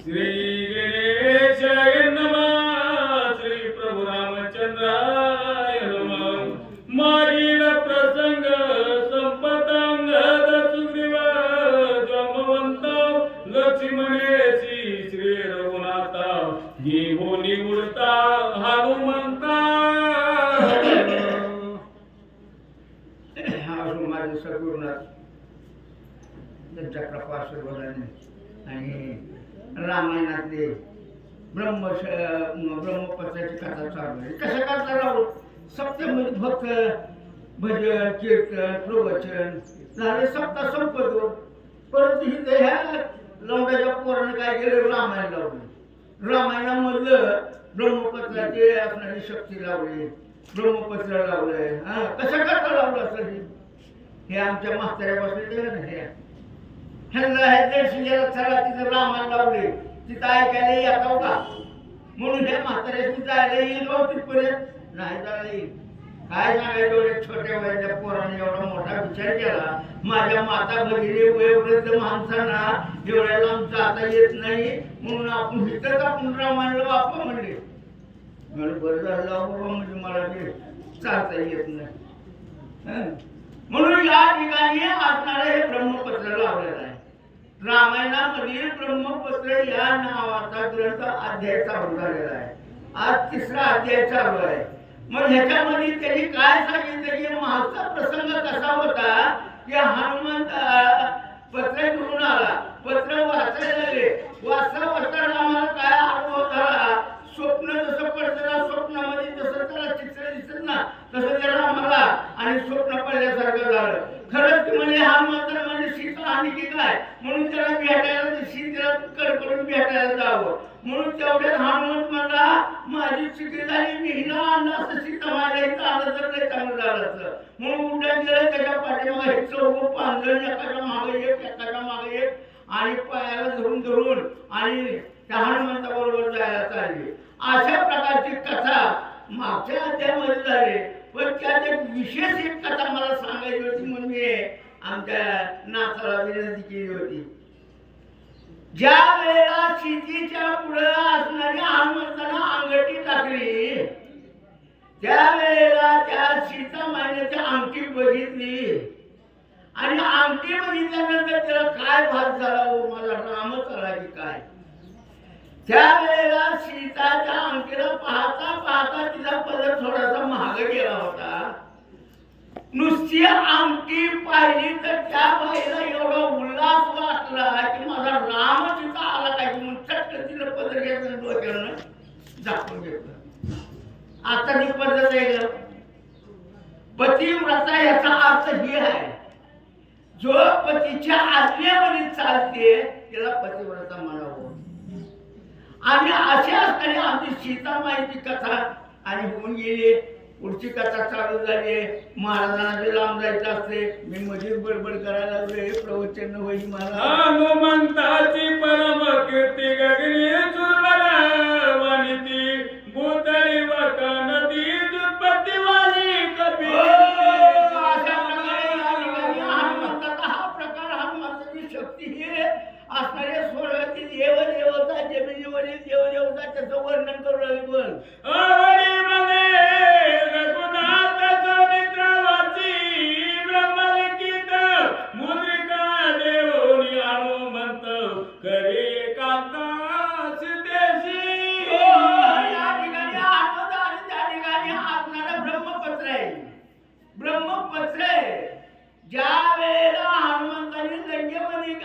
श्री गणेशाय नमः. श्री प्रभू रामचंद्राय नमः. मागील प्रसंग संपतांगद सुग्रीव जमवंत लक्ष्मणेशी श्री रघुनाथा घेऊन उडता हनुमंता. माझे सद्गुरुनाथ त्यांच्या कृपाशीर्वादाने आणि रामायणातले ब्रह्मपत्राची कथा चालू आहे. कशा करता राहू सप्तमध्ये फक्त भजन कीर्तन प्रवचन झाले सप्ताह संपतो. परंतु इथे ह्या लवड्याच्या पोराने काय केलं रामायण लावलं. रामायणामधलं ब्रह्मपत्राची असणारी शक्ती लावली ब्रह्मपत्र लावलंय. कशा करता लावलं असं हे आमच्या म्हाताऱ्यापासून दिलं ना ह्यांना हे शिंग्याला चला तिथं रामायण लावले तिथं ऐकायला येतो का म्हणून ह्या म्हाताऱ्याशी जायला येईल का तिथपर्यंत नाही जायला येईल. काय सांगायचं एवढ्या छोट्या वयाच्या पोराने एवढा मोठा विचार केला. माझ्या माता भगिनी वयोवृद्ध माणसांना एवढ्या लांब जाता येत नाही म्हणून आपण इथंच आपण रामायण वापर म्हणले. बरं झालं बाबा म्हणजे मला ते चालता येत नाही म्हणून या ठिकाणी असणारं हे ब्रह्मपत्र लावलेलं आहे. रामायणामधील ब्रह्मपत्र या नावाचा ग्रंथ अध्याय चालू झालेला आहे. आज 3रा अध्याय चालू आहे. मग ह्याच्यामध्ये त्यांनी काय सांगितलं की मागचा प्रसंग कसा होता की हनुमंत पत्र घेऊन आला. पत्र वाचायला लागले. वाचता आम्हाला काय अनुभव झाला. स्वप्न जसं पडतं स्वप्नामध्ये जसं त्याला चित्र दिसत ना तसं त्याला आम्हाला आणि स्वप्न पडल्यासारखं झालं. खरंच म्हणजे हनुमंत म्हणजे सीता आणि की काय म्हणून त्याला भेटायला सीतेला कडकडून भेटायला जावं म्हणून तेवढ्यात हनुमंत म्हणला माझी चुकी झाली मी हिला आणलं असं सीता माझ्या इथं आलं तर नाही चांगलं झालं असं म्हणून उड्डाण गेलं. त्याच्या पाठीमागे हे चौघं पांघरण एकाच्या मागे एक आणि पायाला धरून आणि त्या हनुमंताबरोबर जायला चालली. अशा प्रकारची कथा मागच्या अध्यायामध्ये झाली. पण त्यात एक विशेष एक कथा मला सांगायची होती म्हणून मी आमच्या नाथाला विनंती केली होती. ज्या वेळेला सीतेच्या पुढे असणारी हनुमंतानं अंगठी टाकली त्या वेळेला त्या सीता मायनेची अंगठी बघितली आणि अंगठी बघितल्यानंतर त्याला काय भास झाला हो मला रामच आला की काय. त्यावेळेला सीताच्या अंगठीला पाहता पाहता तिचा पदर थोडासा महाग गेला होता. नुसती अंगठी पाहिली तर त्या बाईला एवढा उल्हास वाटला की माझा राम तिथं आला काय म्हणून चटकन तिला पदर घेतलं डोक्यानं झाकून घेतलं. आता ती पद्धत आहे पतिव्रता याचा अर्थ हे आहे जो पतीच्या आज्ञेमध्ये चालते त्याला पतिव्रता म्हणावं. आणि अशा असताना आमची सीता माहिती कथा आणि होऊन गेली. पुढची कथा चालू झाली. महाराजांना लांब जायचं असते मी मधीच बडबड करायला लागले प्रवचन होई मला. हनुमंताची परम कीर्ती गगनी वाणीती भूतळी वकानती दुपती वाली कपी. अशा प्रकारे हनुमंताचा हा प्रकार हनुमंताची शक्ती ही असणारे स्वर्गातील देवदेवता जमिनीवरील देवदेवता त्याचं वर्णन करू लागेल. ब्रह्मपत्र ज्या वेळेला हनुमंतांनी लंकेमध्ये जे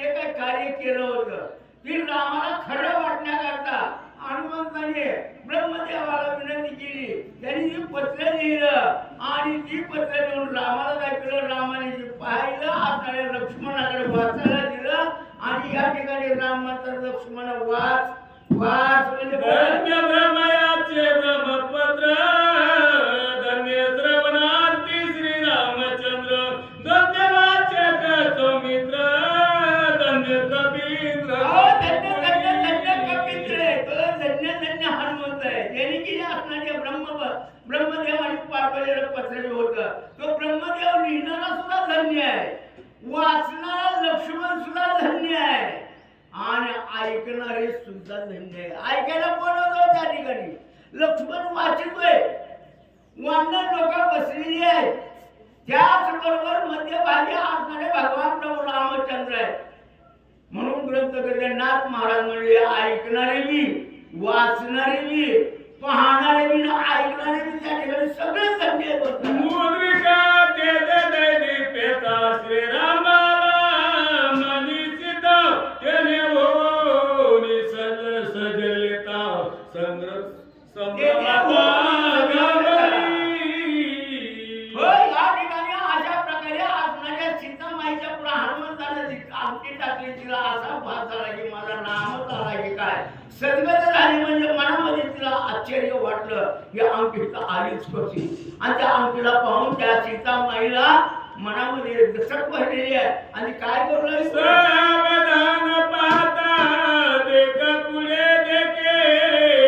काही कार्य केलं होतं ती रामाला खरं वाटण्याकरता हनुमंताने ब्रह्मदेवाला विनंती केली. त्यांनी ती पत्र लिहिलं आणि ती पत्र लिहून रामाला दाखवलं. रामाने ते पाहिलं असणाऱ्या लक्ष्मणाकडे वाचायला दिलं आणि या ठिकाणी राम म्हणतात लक्ष्मण वाच वाच म्हणजे ब्रह्मयाचे ब्रह्मपत्र धन्य श्रवणार्थी श्री रामचंद्र धन्य वाचक सौमित्र धन्य कबीर. धन्य कबीर धन्य हनुमंत आहे. त्यांनी की असणारे ब्रह्मदेवाने पाठवलेलं पत्र होतं तो ब्रह्मदेव लिहिणारा सुद्धा धन्य आहे. वाचणारा लक्ष्मण सुद्धा धन्य आहे. आणि ऐकणारे सुद्धा धन्य आहे. ऐकायला कोण होतं त्या ठिकाणी? लक्ष्मण वाचितोय, वानर लोक बसलेली आहेत, त्याच बरोबर मध्यभागी असणारे भगवान प्रभू रामचंद्र आहेत. म्हणून ग्रंथकर्ते नाथ महाराज म्हणले ऐकणारे मी, वाचणारे मी, पाहणारे मी, ऐकणारे मी, त्या ठिकाणी सगळे धन्य होत. मुद्रिका तेज दैनी पेता श्रीरामाला मनीषित तेने होनी सजलिता संभ्रमाचा गमनी. होय, या ठिकाणी अशा प्रकारे असणाऱ्या सीतामाईच्या पुढे हनुमंताने अंगठी टाकली. तिला असा भास झाला की मला नामच आला की काय, सद्गत झाली. म्हणजे मनामध्ये तिला आश्चर्य वाटलं की अंगठी तर आलीच कशी. आणि त्या अंगठीला पाहून त्या सीतामाईला मनामध्ये दचक भरलेली आहे. आणि काय करू लागली? सावधान पाहता देख पुढे देखे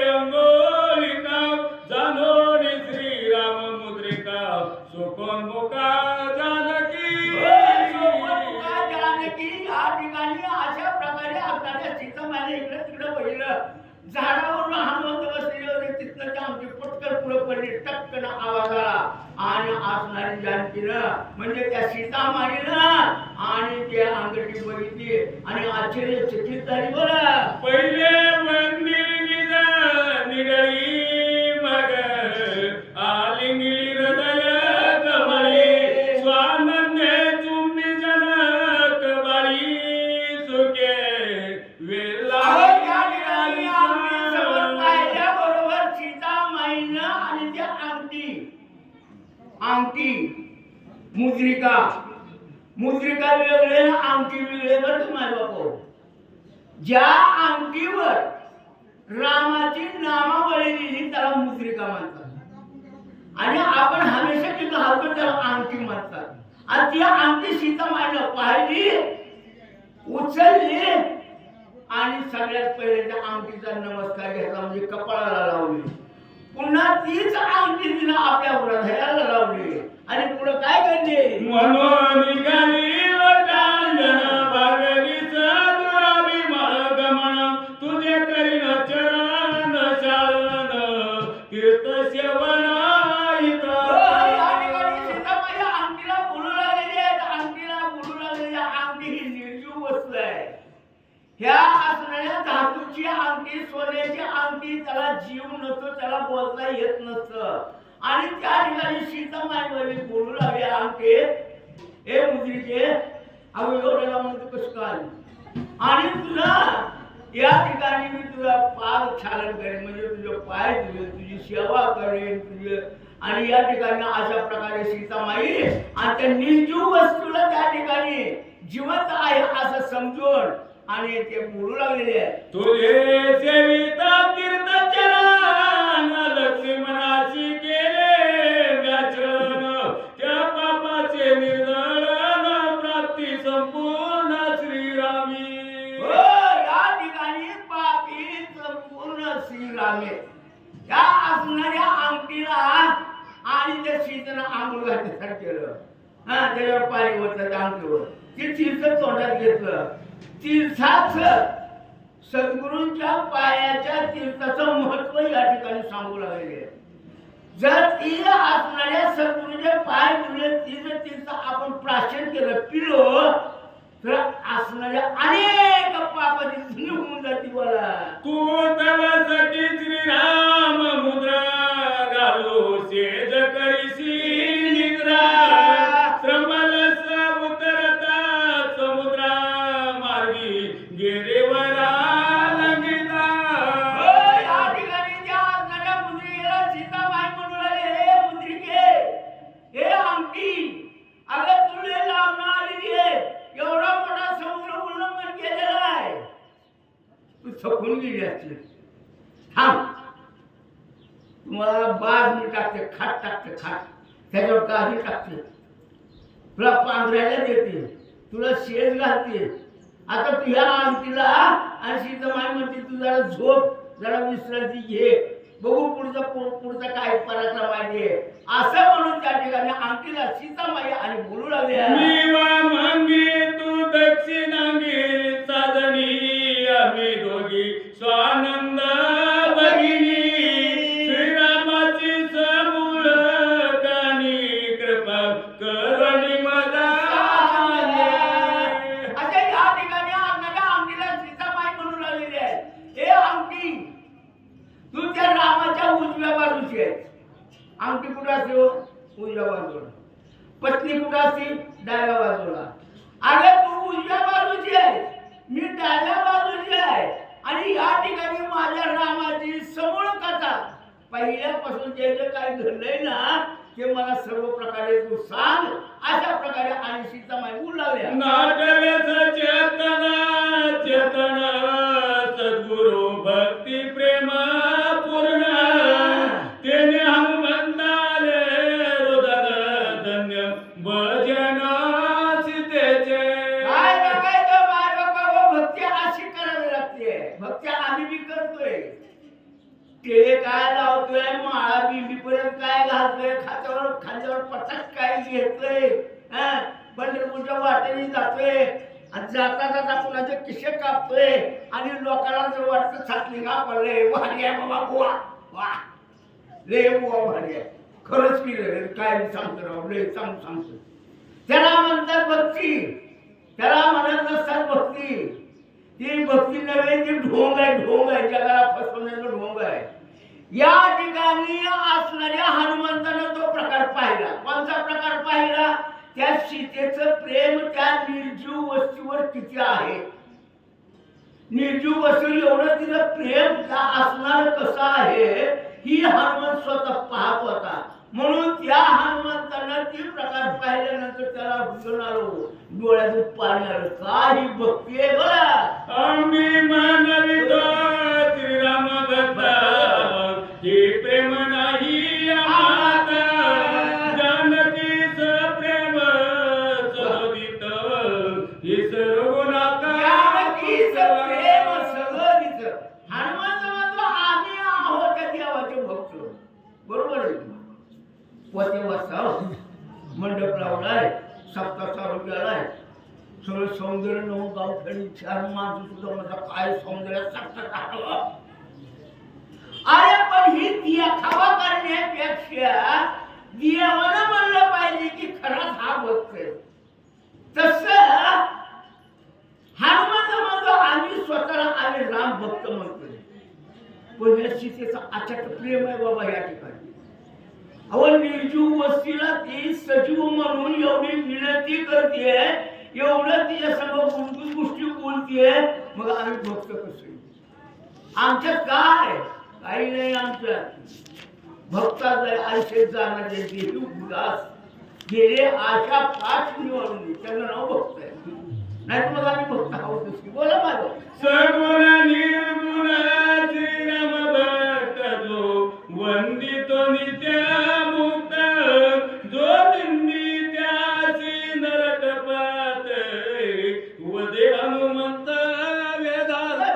अंगोलिका जानोनी श्रीराम मुद्रिका सुखोन्मुखा जानकी. या ठिकाणी अशा प्रकारे असणाऱ्या सीतामाईने इकडे तिकडे बघितलं. झाडावरून हनुमंत बसलेले होते. तिथनं त्या आमची पटकन पुढे पडली. टक्कन आवाज आला आणि असणारी जानकीनं म्हणजे त्या सीतामाईनं आणि त्या अंगठी बघितली आणि आश्चर्यचकित झाली. बरं, पहिले मंदिर निडळी मग आली मिली हृदय कमळे स्वानंदे तुम्ही जनक बाळी सुखे वेला. बरोबर सीतामाईनं आणि त्या अंगठी मुद्रिका वेगळे ना अंगठी वेगळे. बरं का माझ्या बापू, ज्या अंगठीवर रामाची नामावली लिहिली त्याला मुद्रिका म्हणतात आणि आपण हमेशा तिथं हलतो त्याला अंगठी म्हणतात. आणि ती अंगठी सीतामाईनं पाहिली, उचलली आणि सगळ्यात पहिले त्या अंगठीचा नमस्कार घेतला म्हणजे कपाळाला लावली. पुन्हा तीच अंगठी तिला आपल्या हृदयाला लावली आणि पुढे काय करते? म्हणून निघाली लोटांगण भागलीच दुराभिमान गमन तुझे करीन चरण शाळन तीर्थ सेवन इथं. या ठिकाणी सीतामाई अंगठीला बोलू लागलेली आहे. अंगठीला बोलू लागलेली अंगठी ही निर्जीव वस्तू आहे. ह्या असणाऱ्या धातूची अंगठी, सोन्याची अंगठी, त्याला जीव नसतो, त्याला बोलता येत नसतं. आणि त्या ठिकाणी सीतामाई बोलू लागले अंगठी, हे मुद्रिके अगं एवढ्याला म्हणतो कसं काय? आणि तुला या ठिकाणी मी तुझा पाद छालन करेन म्हणजे तुझे पाय तुझे तुझी सेवा करेन तुझे. आणि या ठिकाणी अशा प्रकारे सीतामाई आणि त्या निर्जीव वस्तूला त्या ठिकाणी जिवंत आहे असं समजून आणि ते बोलू लागलेले आहे. तुझे सेविता तीर्थ चरण लक्ष्मणाशी केले व्याचन त्या पापाचे निर्दळन प्राप्ती संपूर्ण श्रीरामी. या ठिकाणी पापी संपूर्ण श्रीरामे. या असणाऱ्या अंगठीला आणि त्या सीतेनं आंघोळ घातल्यासारखं केलं. त्याच्यावर पाणी होतं त्या अंगठीवर. ते तीर्थ तोंडात घेतलं. तीर्थाच सद्गुरूंच्या पायाच्या तीर्थाचं महत्व या ठिकाणी सांगू लागले. जर ती असणाऱ्या सद्गुरूचे पाय धुले, तिचं तीर्थ आपण प्राशन केलं, पिलो तर असणाऱ्या अनेक पापाची धुणी होऊन जाते. बोला, तू तवासाठी श्रीराम मुद्रा घालो सेज करीसी निद्रा श्रमल उतरता समुद्रा मार्गी गिरीवरा लंघिता. या ठिकाणी त्या असणाऱ्या मुद्रिकेला सीतामाई म्हणू लागले, हे मुद्रिके, हे अंगठी, अगं तुला लावणं आलेली आहे. एवढा मोठा समुद्र उल्लंघन केलेला आहे. तू थकून गेली असते. थांब, तुम्हाला बाज मी टाकते, खाट टाकते, खाट त्याच्यावर काही टाकते, तुला पांघरायला देते, तुला शेज घालते. आता तू ह्या अंगठीला आणि सीतामाई म्हणते तू जरा झोप, जरा विश्रांती घे, बघू पुढचा काय पराक्रम आहे असं म्हणून त्या ठिकाणी अंगठीला सीतामाई आणि बोलू लागले. मी वा मंगी तू दक्षिणांगी साजनी योगी स्वानंद भगिनी श्रीरामाची समूळ कानी कृपा करुणी मजा आता या ठिकाणी आपल्याला अंगठीला सीतामाई म्हणून आलेली आहे. हे अंगठी तू त्या रामाच्या उजव्या बाजूची आहे. अंगठी कुठं असते हो? उजव्या बाजूला. पत्नी कुठं असते? डाव्या बाजूला. अरे तू उजव्या बाजूची आहे, मी डाव्या बाजूची आहे. आणि या ठिकाणी माझ्या रामाची समूळ कथा पहिल्यापासून जे जे काही घडलंय ना ते मला सर्व प्रकारे तू सांग. अशा प्रकारे आणि सीतामाई बोलू लागल्या. नाटवे सचेतन चेतन सद्गुरु भक्ती प्रेम पूर्ण तेने हनुमंताले हृदय धन्य भजन सीतेचे. काय बघायचं माय बाबा हो, भक्ती अशी करावी लागते. भक्ती आम्ही बी करतोय. ते काय लावतोय, माळा बिंबी पर्यंत काय घालतोय, खांद्यावर पटाक काय घेतोय, पंढरपूरच्या वाटेने जातोय आणि जाता जाता कुणाचे किशे कापतोय आणि लोकांना जर वाटतं छातली का पडले भारी आहे बाबा बुवा वा रे बुवा भारी आहे. खरंच की रे काय सांगतो राव लय सांगतो. त्याला म्हणतात भक्ती, त्याला म्हणत नसतात भक्ती. ती भक्ती नव्हे, ती ढोंग आहे, जगाला फसवण्याचं ढोंग आहे. या ठिकाणी असणाऱ्या हनुमंतानं तो प्रकार पाहिला. कोणता प्रकार पाहिला? त्या सीतेचं प्रेम त्या निर्जीव वस्तूवर किती आहे. निर्जीव वस्तू एवढं तिचं प्रेम त्या असणार कसं आहे ही हनुमंत स्वतः पाहत होता. म्हणून त्या हनुमंतानं ती प्रकार पाहिल्यानंतर त्याला हृदय आलो, डोळ्यातून पाणी आलं. काही भक्ती आहे बघा. आम्ही मानवितो श्रीराम भक्ता हे प्रेम नाही आम्हाता जानकीच प्रेम सलोदित हे सर्व नाता जानकीचं प्रेम सलोदित. हनुमंत म्हणतो आम्ही आहोत त्या देवाचे भक्त. बरोबर आहे. वते वाजता मंडप लावलाय, सप्ताह चालू केलाय, सगळं सौंदर्य नऊ गाव खेळी चार माणसं सुद्धा माझा काय सौंदर्य सप्ताह. अरे पण ही देखावा करण्यापेक्षा देवानं म्हणलं पाहिजे की खराच हा भक्त आहे. तसं हनुमंत म्हणतो आम्ही स्वतःला आम्ही राम भक्त म्हणतोय. पण या सीतेचा अचाट प्रेम आहे बाबा या ठिकाणी. अहो निर्जीव वस्तीला ती सजीव म्हणून एवढी विनंती करते, एवढं तिच्या समोर गुंतून गोष्टी बोलते. मग आम्ही भक्त कसे? आमच्यात काय काही नाही. आमच्यात भक्ताचं आयुष्य जाणारे देवी उदास गेले आशा पाच निवडून त्यांना नाव भक्त आहे. नाही तर मग आम्ही भक्त आहोत. बोला माझं सगुण निर्गुण श्रीराम भक्त जो वंदितो नित्य मुक्त जो निंदी त्यासी नरक पात वदे हनुमंत वेदांत.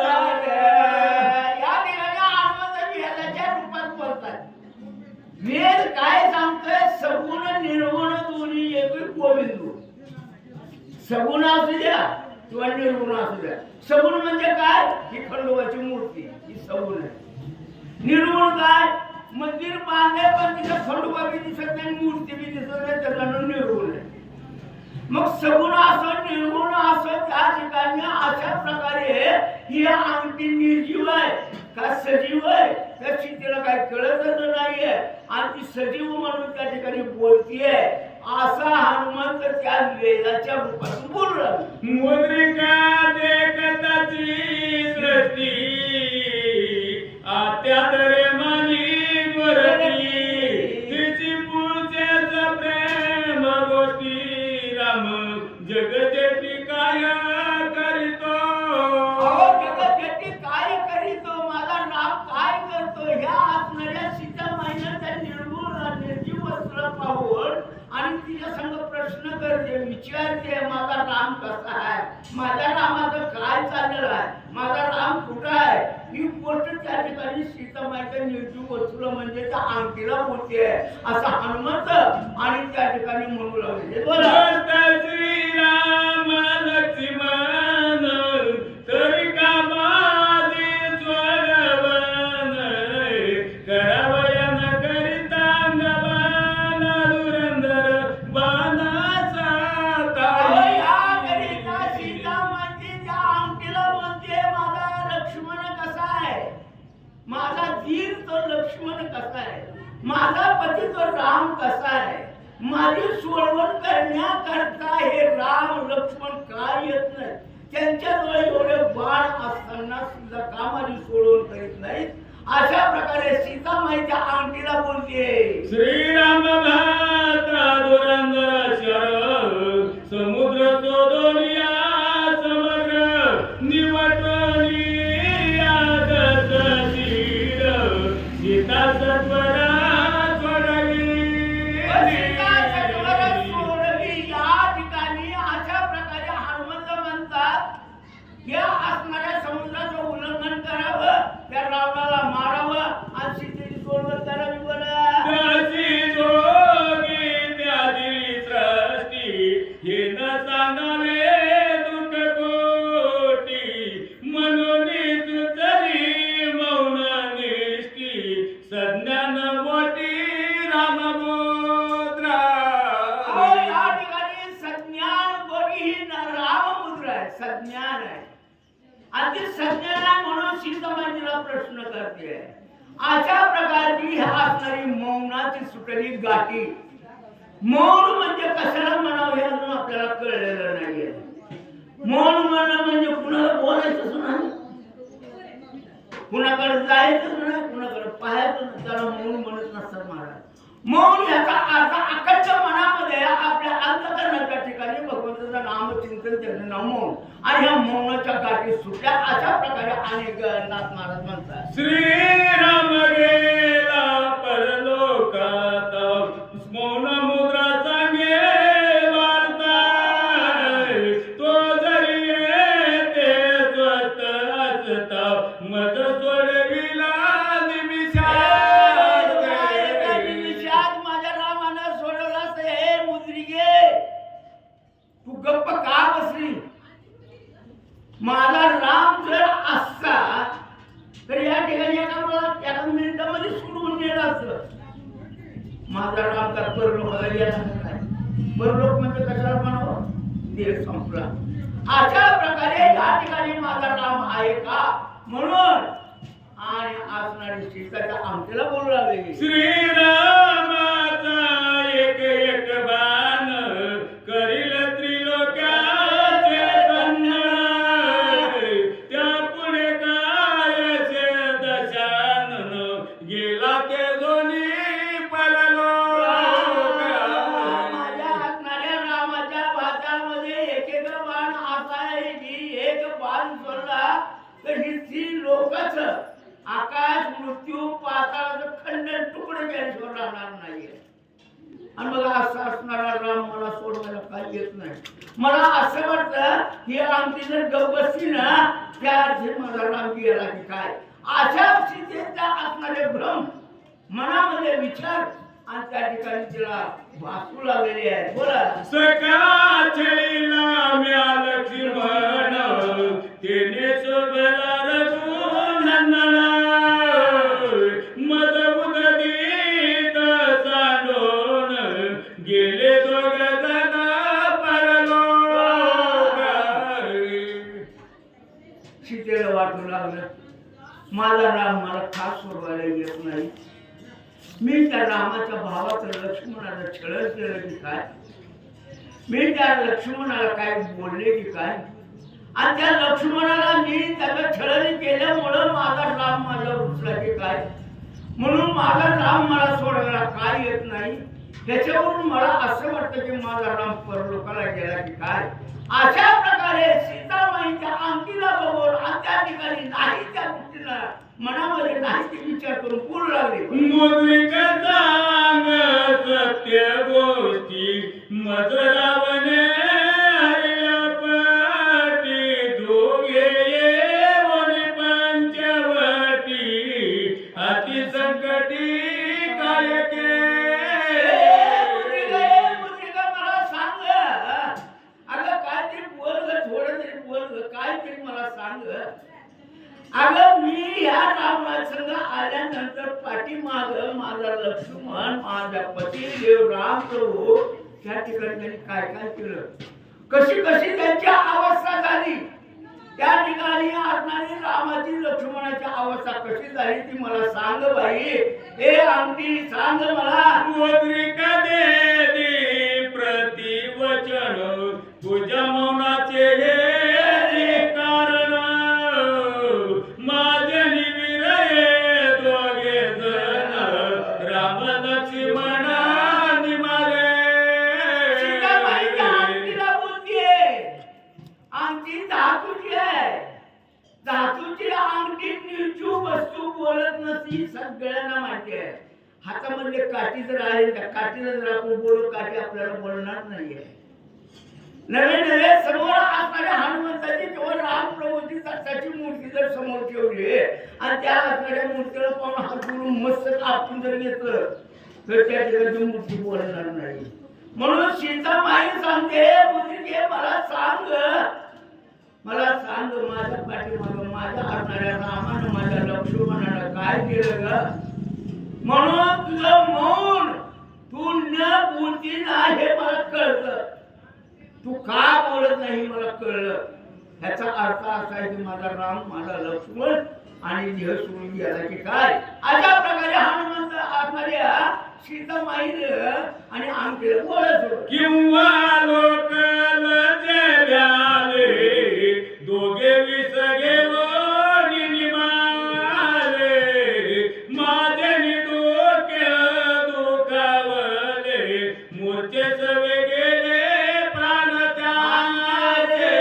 या ठिकाणी हनुमंत वेदाच्या रूपात बोलतात. वेद काय सांगतोय? सगुण निर्गुण दोन्ही एक गोविंदू. सगुण असू द्या किंवा निर्गुण असू द्या. सगुण म्हणजे काय? ही खंडोबाची मूर्ती ही सगुण आहे. निर्गुण काय? मंदिर बांधले पण तिथं खंडोबा बी दिसत नाही, मूर्ती बी दिसत नाही, त्याला निर्गुण आहे. मग सगुण असो निर्गुण असो त्या ठिकाणी अशा प्रकारे ही अंगठी निर्जीव आहे का सजीव आहे त्या सीतेला काय कळतच नाहीये. आणि ती सजीव म्हणून त्या ठिकाणी बोलतीये. असा हनुमंत त्या वेदाच्या रूपातून बोलू लागला. मुद्रिका देखताची दृष्टी आत्यात रे मानी वरती तिची पुढचेच प्रेम गोष्टी राम जगजेती काय करीतो. जगजेती काय करीतो माझा राम काय करतो. ह्या असणाऱ्या सीतामाईनं त्या निर्जीव वस्त्र पाहून आणि तिच्या संग प्रश्न करते, विचारते माझा राम कसा आहे, माझ्या रामाचं काय चाललेलं आहे, माझा राम कुठं आहे. ही गोष्ट त्या ठिकाणी सीतामाईच्या निर्जीव वस्त्र म्हणजे त्या अंगठीला बोलते. असा हनुमंत आणि त्या ठिकाणी म्हणू लागले. श्रीराम लक्ष्मण तरी का माझ माझा पती तो राम कसा आहे, माझी सोडवण करण्याकरता हे राम लक्ष्मण काय येत नाही, त्यांच्याजवळ एवढे बाण असताना सुद्धा का माझी सोडवण करीत नाहीत. अशा प्रकारे सीतामाईच्या अंगठीला बोलते, श्रीराम भ्राता धुरंधर शर समुद्र सोदोनिया समग्र निवटली आदत तीर सीता सत्वरा सोडली. सीता सत्वरा सोडली. या ठिकाणी अशा प्रकारे हनुमंत म्हणतात, या असणाऱ्या समुद्राचं उल्लंघन करावं, त्या रावणाला मारावं आणि सीतेची सोडवण करावी. बरं तशी जोगी त्या दिली सृष्टी हे न सांगावे दुःख कोटी म्हणून सुचली मौन निष्ठी सज्ञान मोठी राममुद्रा. या ठिकाणी सज्ञान गोडी ही राममुद्रा आहे, सज्ञान आहे. आणि ती सज्ञान आहे म्हणून सीतामाईला प्रश्न करते. अशा प्रकारची ही असणारी मौनाची सुटली गाठी. मौन म्हणजे कशाला म्हणावं हे अजून आपल्याला कळलेलं नाहीये. मौन म्हणणं म्हणजे कुणाला बोलायचं नाही, कुणाकडे जायचं नाही, कुणाकडे पाहायचं नाही, त्याला मौन म्हणत नसतात महाराज. मौन याचा अर्थ अखंड मनामध्ये आपल्या अंतःकरणाच्या ठिकाणी भगवंताचं नामचिंतन त्याचं नाव मौन, आणि ह्या मौनाच्या गाठी सुटल्या. अशा प्रकारे अनेक नाथ महाराज म्हणतात, श्रीराम गेला परलोकात मौन मुद्रा सांगे वार्ता तो जरी येते स्वस्त असता मत सोडविला निमिषात. निमिषात माझ्या रामानं सोडवलं असतं. हे मुद्रिके, तू गप्प का बसली? माझा राम जर असता तर या ठिकाणी एका मिनिटामध्ये सोडवून गेला असतं. माझा राम का परलोकाला गेला काय? परलोक म्हणजे कशाला म्हणावं? देह संपला. अशा प्रकारे या ठिकाणी माझा राम आहे का म्हणून आणि असणारी सीताच्या अंगठीला बोलू लागले, श्रीरामाचा एक एक बाण करील त्रिलोक्याचे कन्नड त्या पुढे काय दशानन गेला के दोन्ही परलोक. माझ्या असणाऱ्या रामाच्या भातामध्ये एक एक बाण असा आहे की एक बाण सोडला तर ही ती लोकच आकाश मृत्यू पाताळाचं खंडन तुकडे केल्याशिवाय राहणार नाहीये. आणि मग असं असणारा राम मला सोडवायला काही येत नाही. मला असं वाटतं ही आमची जर गप्पी ना त्या माझा राम गेला की काय. अशा स्थितीचा असणारे भ्रम मनामध्ये विचार आणि त्या ठिकाणी तिला भासू लागलेली आहे. बोला, सका छळीला म्या लक्ष्मण तेने शोभला रघुनंदन मद उदगीत सांडून गेले दोघ जण परलोक. सीतेला वाटू लागलं माझा राम मला खास सोडवायला येत नाही. मी त्या रामाच्या भावाचं लक्ष्मणाला छळ केलं की काय? मी त्या लक्ष्मणाला काय बोलले की काय? आणि त्या लक्ष्मणाला मी त्याला छळणी केल्यामुळं माझा राम माझ्यावर रुसला की काय? म्हणून माझा राम मला सोडवायला काय येत नाही. त्याच्यावरून मला असं वाटतं की माझा राम परलोकाला गेला की काय. अशा प्रकारे सीतामाईच्या अंगठीला बघून आणि त्या ठिकाणी नाही त्या गोष्टीला मनामध्ये नाही ते विचार करून बोलू लागले, मुद्रिक सांग सत्य गोष्टी मज रावणे हरिला पाटी दोघे येऊन पंचवटी अति संकटी काय मुद्रिका मला सांग. अगं काहीतरी बोल ग, थोडं तरी बोल ग, काहीतरी मला सांग. अगं मी या रामासंग आल्यानंतर पाठीमाग माझा लक्ष्मण माझा पती देव राम प्रभू त्या ठिकाणी त्यांनी काय काय केलं, कशी कशी त्यांची अवस्था झाली त्या ठिकाणी असणारी रामाची लक्ष्मणाची अवस्था कशी झाली ती मला सांग बाई. हे अंगठी सांग मला. मुद्रिका देवी प्रतिवचन तुझ्या मौनाचे हे कारण माझे निविरये दोघे जण राम लक्ष्मण निमाले. सीताबाईच्या अंगठीला बोलतीये. अंगठी धातूची आहे. धातूची अंगठी निर्जीव वस्तू बोलत नसती सगळ्यांना माहिती आहे. हातामधले काठी जर आहे त्या काठीला जर आपण बोलू काठी आपल्याला बोलणार नाहीये. नवे नवे समोर असणाऱ्या हनुमंताची किंवा रामप्रभूची दत्ताची मूर्ती जर समोर ठेवली आणि त्या असणाऱ्या मूर्तीला पाहून हात जोडून मस्त कापून जर घेतलं तर त्या ठिकाणी मूर्ती बोलणार नाही. म्हणून सीतामाई सांगते मुद्रिके मला सांग माझ्या पाठीमागं माझ्या असणाऱ्या रामानं माझ्या लक्ष्मणानं काय केलं ग. म्हणून तुझं मौन तू न बोलती नाही हे मला कळलं. तू का बोलत नाही मला कळलं. ह्याचा अर्थ असा आहे की माझा राम माझा लक्ष्मण आणि देह सोडून गेला की काय. अशा प्रकारे हनुमंत असणाऱ्या सीतामाईनं आणि आमचे बोलत होतं. किंवा लोक लज्जाले दोघे विसगे निमाले माझे डोके दुखावले मूर्छे सवे गेले प्राण त्याचे.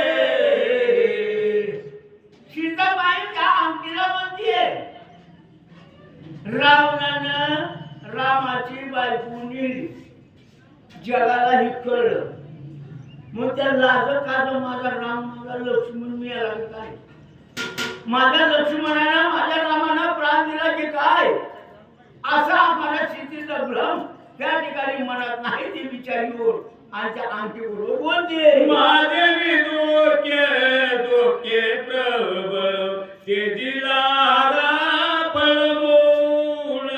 सीताबाई त्या अंगठीला म्हणतीये रावणानं रामाची बायको नेली. जगाला हे कळलं. मग त्या लाज का माझा राम माझा लक्ष्मण मिळाला की काय. माझ्या लक्ष्मणानं माझ्या रामानं प्राण दिला की काय. असा आम्हाला स्थितीचा भ्रम त्या ठिकाणी मनात नाही. ती बिचारी ओढ आणि त्या अंगठी बरोबर बोलते. माझे डोके डोके प्रबळ तेजीला पळवून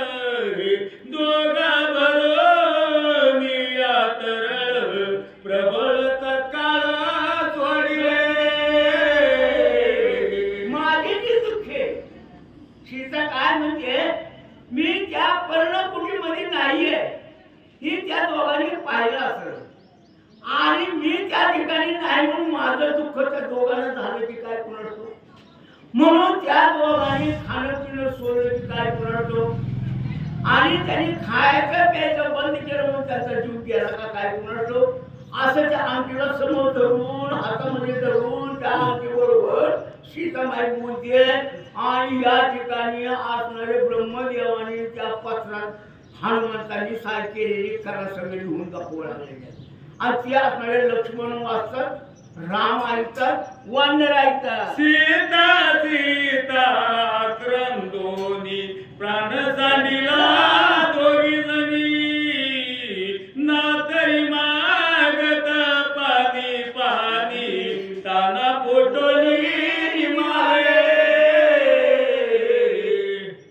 दोघा भरणी तरळ प्रबळ तत्काळ सोडिले. माझी ती दुःखे. सीता काय म्हणते मी त्या पर्णकुटीमध्ये नाहीये. ही त्या दोघांनी पाहिलं असेल आणि मी त्या ठिकाणी नाही म्हणून माझं दुःख त्या दोघांना झालं की काय कुणाचं. म्हणून त्या दोघांनी खाणं पिणं सोडलं की काय कुणाचं. आणि त्यांनी खायचं प्यायचं बंद केलं म्हणून त्याचा जीव गेला का काय कुणाचं. असं त्या अंगठीला समोर धरून हातामध्ये धरून त्या अंगठीबरोबर सीतामाई बोलते. आणि या ठिकाणी असणारे ब्रह्मदेवाने त्या पत्रात हनुमंतांनी साय केलेली करा सगळे लिहून दाखवू लागलेले. आणि ती असणारे लक्ष्मण वाचतात राम ऐकतात वानर ऐकतात. सीता सीता क्रंदोनी प्राण सांडिला दोघी जणी नातरी मागत पाणी पाणी ताना पोटोली मारे.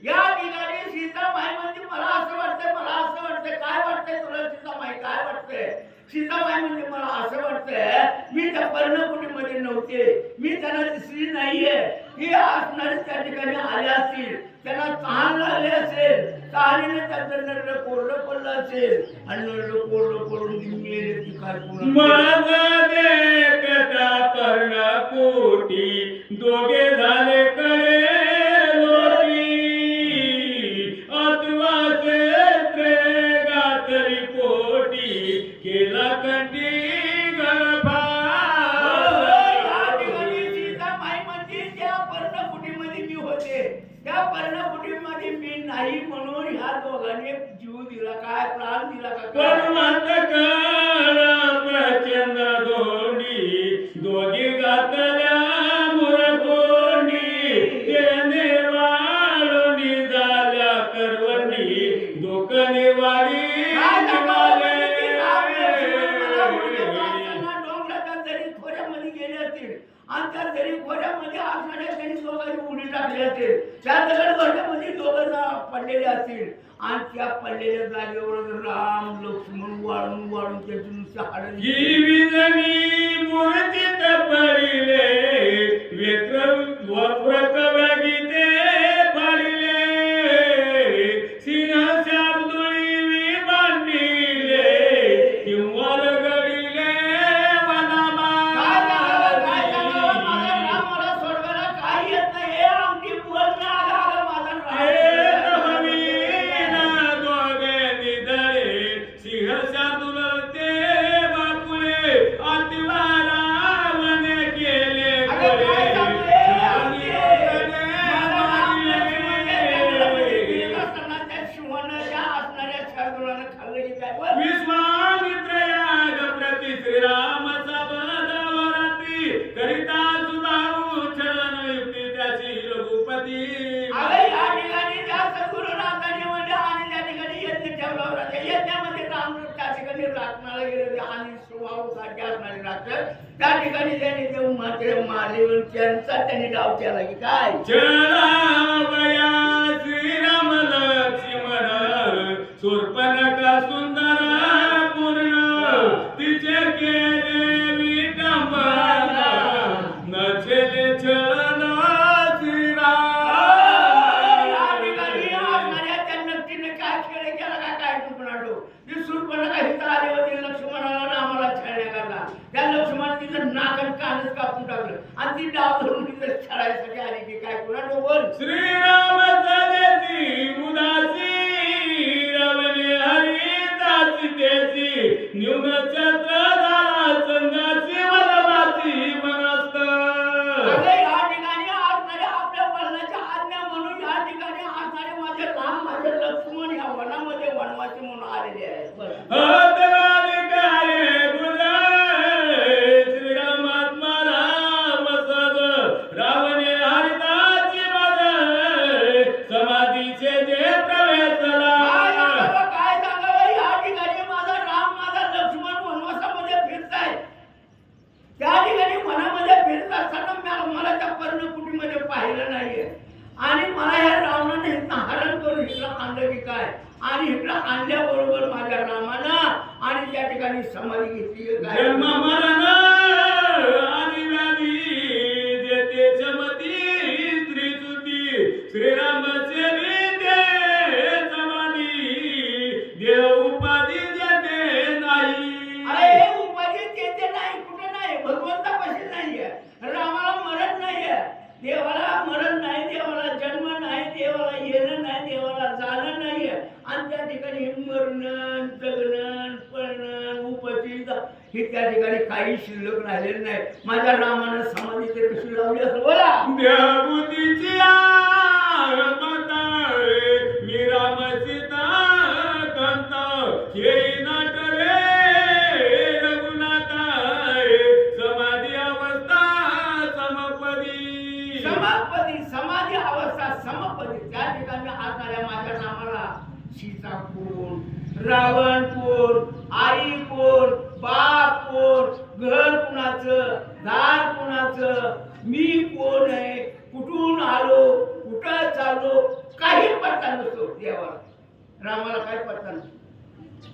या ठिकाणी सीतामाई म्हणजे मला असं वाटतंय काय वाटतंय तुला सीतामाई काय वाटतंय. सीताबाई म्हणजे मला असं वाटतंय मी त्या पर्णकुटीमध्ये नव्हते. मी त्यांना दिसली नाहीये. ही असणारे त्या ठिकाणी आले असतील. त्यांना तहान लागले असेल. तहानीने त्यांचं नरडं कोरडं पडलं असेल आणि नरडं कोरडं पडून ती मेली ती काय माझा देखता पर्णकुटी दोघे झाले कडे लोटी अथवा से गातरी पोटी केला कंठी गळफा. सीताबाई म्हणजे त्या पर्णकुटीमध्ये मी होते. त्या पर्णकुटीमध्ये मी नाही म्हणून ह्या दोघांनी जीव दिला काय प्राण दिला का काय. परमात काळ प्रचंड दोंडी दोघी गातल्या मुरगोंडी तेने वाळूनी झाल्या करवंडी दोकने वाडी निघाले. डोंगराच्या दरी खोऱ्यामध्ये गेले असतील आणि त्या दरी खोऱ्यामध्ये असणाऱ्या त्यांनी दोघांनी उडी टाकली असेल. त्या दगड खोऱ्यामध्ये दोघं पडलेल्या असतील आणि त्या पडलेल्या जागेवर राम लक्ष्मण वाळून वाळून त्याची नुसती हाडं जीविजनी मूर्तीत पडिले वक्रक गीते पाडिले सिंह शार्दुळी बांधिले किंवा गडिले विश्वामित्र याग प्रति श्रीरामचा बलवरती करिता सुधारू चरण युक्ती त्याची रघुपती या ठिकाणी त्या सद्गुरुनाथांनी म्हणजे आणि त्या ठिकाणी यज्ञ ठेवला होता त्या यज्ञामध्ये राम त्या ठिकाणी राखणाला गेले आणि स्वभावासाठी असणारे राक्षस त्या ठिकाणी त्यांनी देव माते मारले त्यांचा त्यांनी डाव केला की काय चलावया श्रीराम लक्ष्मण शूर्पणखा सुंदर पूर्ण तिचे केले विडंबना नचले छळन श्रीराम या ठिकाणी असणाऱ्या त्या नक्कीने काय खेळ केला काय कुणाडो ती शूर्पणखा हिता आली होती लक्ष्मणाला रामाला छळण्याकरता त्या लक्ष्मण तिचं नाक आणि कानच कापून टाकलं आणि ती डाव धरून तिथं छळायसाठी आली की काय कुणाडो बोल श्रीराम चालेची उदासी रवले हरिताची तेची न्यून छत्र झाला संघाची वनवासी मनस्त या ठिकाणी असणाऱ्या आपल्या वडिलांच्या आज्ञा म्हणून या ठिकाणी असणारे माझे राम माझे लक्ष्मण या वनामध्ये वनवासी म्हणून आलेले आहेत हातवाली काय बुलाय श्रीरामात्मा राम सद रावणे हरिताची मद समाधीचे जे प्रवेशला काय सांगावं या ठिकाणी माझा राम माझा लक्ष्मण वनवासामध्ये फिरताय त्या ठिकाणी वनामध्ये फिरत असताना मला त्या पर्णकुटीमध्ये पाहिलं नाहीये आणि मला या रावणाने इथं हरण करून इकडं आणलं की काय आणि इकडं आणल्याबरोबर माझ्या रामानं आणि त्या ठिकाणी समाधी घेतली काय जन्म मरण आदि व्याधी देते चमती स्त्री सुती श्रीरामचे विद्ये समाधी देव उपाधी देते नाही अरे उपाधी देते नाही कुठे नाही भगवंतापाशी नाहीये रामाला मरण नाहीये देवाला मरण नाही देवाला जन्म नाही देवाला येणं नाही देवाला जाणं नाहीये आणि त्या ठिकाणी मरण जगणं पळणं उपती हे त्या ठिकाणी काही शिल्लक राहिलेलं नाही माझ्या रामानं समाधी ते कशी लावली असं बोला देवबुद्धीची माता मी राम सीता कंत हे नाटले रघुनाथा समाधी अवस्था समपदी समाधी अवस्था समपदी त्या ठिकाणी असणाऱ्या माझ्या रामाला सीता कोण रावण कोण आई कोण बाप कोण घर कुणाचं दार कुणाचं मी कोण आहे कुठून आलो कुठं चाललो काही पत्ता नसतो देवाला रामाला काही पत्ता नसतो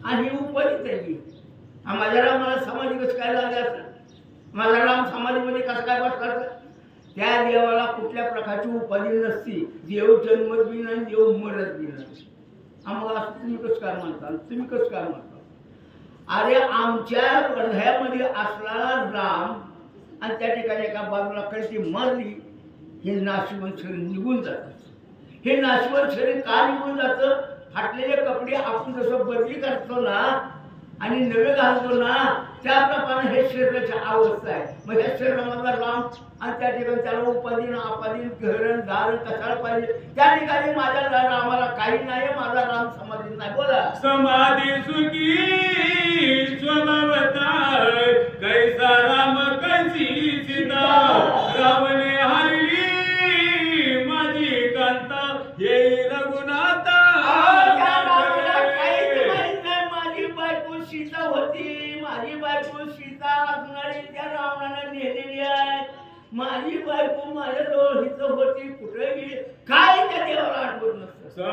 आणि ही उपाधीच आहे की माझ्या रामाला समाधी कसं काय लागली असं माझा राम समाधीमध्ये कसं काय बसला त्या देवाला कुठल्या प्रकारची उपाधी नसती देव जन्मत बी नाही देव मरत बी नाही आम्हाला असं तुम्ही कसं काय म्हणता तुम्ही कसं काय म्हणता अरे आमच्या हृदयामध्ये असणारा राम आणि त्या ठिकाणी एका बाजूला कळती मारली हे नाशिवंत शरीर निघून जातं हे नाशिवंत शरीर का निघून जातं फाटलेले कपडे आपण जसं बदली करतो ना आणि नवे घालतो ना त्याप्रमाणे हे शरीराची अवस्था आहे मग या शरीरामधला राम आणि त्या ठिकाणी त्याला उपाधीन आपाधीन घरण दार कशाला पाहिजे त्या ठिकाणी माझ्या रामाला काही नाही माझा राम समाधीत नाही बोला समाधी सुखी स्वभावता कैसा राम कैसी सीता रावणे हरली माझी कांता हे रघुनाथा सीता होती माझी बायको सीता असणारी त्या रावणाने नेलेली आहे माझी बायको माझ्या जवळ हिचं होती कुठे गेली काय त्या देवाला आठवत नसतं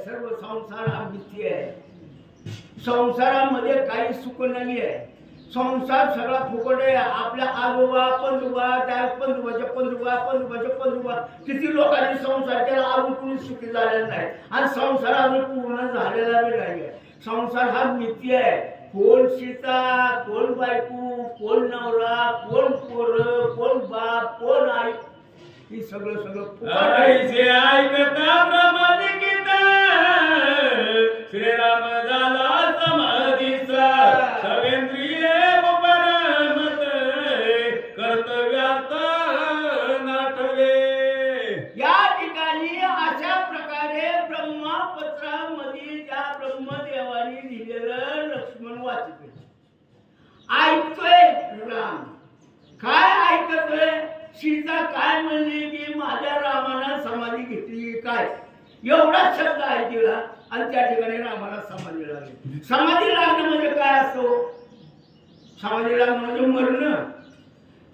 सर्व संसार हा मिथ्य आहे. संसारामध्ये काही सुख नाही आहे. संसार सगळा फुकट आहे. आपल्या आजोबा पंजोबा त्या पंजोबाच्या पंजोबा पंजोबाच्या पंजोबा किती लोकांनी संसार केला, अजून कुणी सुखी झालेला नाही. आणि संसार अजून पूर्ण झालेला बी नाही आहे. संसार हा मिथ्य आहे. कोण सीता, कोण बायको, कोण नवरा, कोण पोरं, कोण बाप, कोण आई, ही सगळं सगळं फुकट आहे. ऐकता प्रमाणित श्रीराम झाला समाधीचा, सवेंद्रिय परमत कर्तव्यात नाटवे. या ठिकाणी अशा प्रकारे ब्रह्मपत्रामध्ये त्या ब्रह्मदेवाने लिहिलेलं लक्ष्मण वाचतोय, ऐकतोय. राम काय ऐकतोय? सीता काय म्हणली की माझ्या रामानं समाधी घेतली काय, एवढाच शब्द ऐकला आणि त्या ठिकाणी रामाला समाधी लागली. समाधी लागणं म्हणजे काय असतो? समाधी लागणं म्हणजे मरण.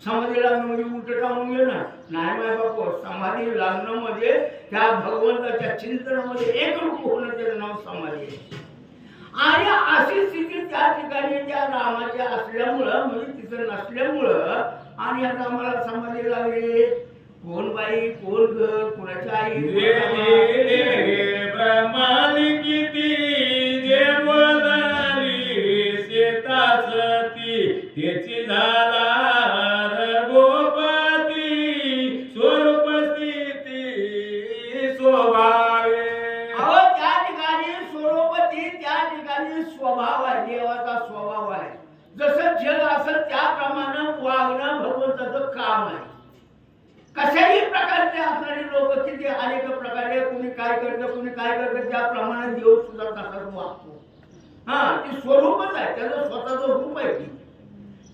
समाधी लागणं म्हणजे उलट टाळून घेणं नाही माय बापू. समाधी लागणं म्हणजे त्या भगवंताच्या चिंतनामध्ये एकरूप होणं, त्याचं नाव समाधी आहे. आणि अशी स्थिती त्या ठिकाणी त्या रामाच्या असल्यामुळं म्हणजे तिथं नसल्यामुळं आणि आता आम्हाला समाधी लागली. कोण बाई, कोण घर, कोणाची आई, ब्रह्मालिकिती जे बोलली सीता सती, त्याची झाला रघुपती स्वरूप स्थिती स्वभावे. अहो त्या ठिकाणी स्वरूपती, त्या ठिकाणी स्वभाव आहे, देवाचा स्वभाव आहे. जसं जग असेल त्याप्रमाणे वागणं भगवंताचं काम आहे. कशाही प्रकारचे असणारे लोक किती अनेक प्रकारे कुणी काय करतं, कुणी काय करतं, त्याप्रमाणे देव सुद्धा तसाच वागतो. हा ती स्वरूपच आहे, त्याचं स्वतःचं रूप आहे ती.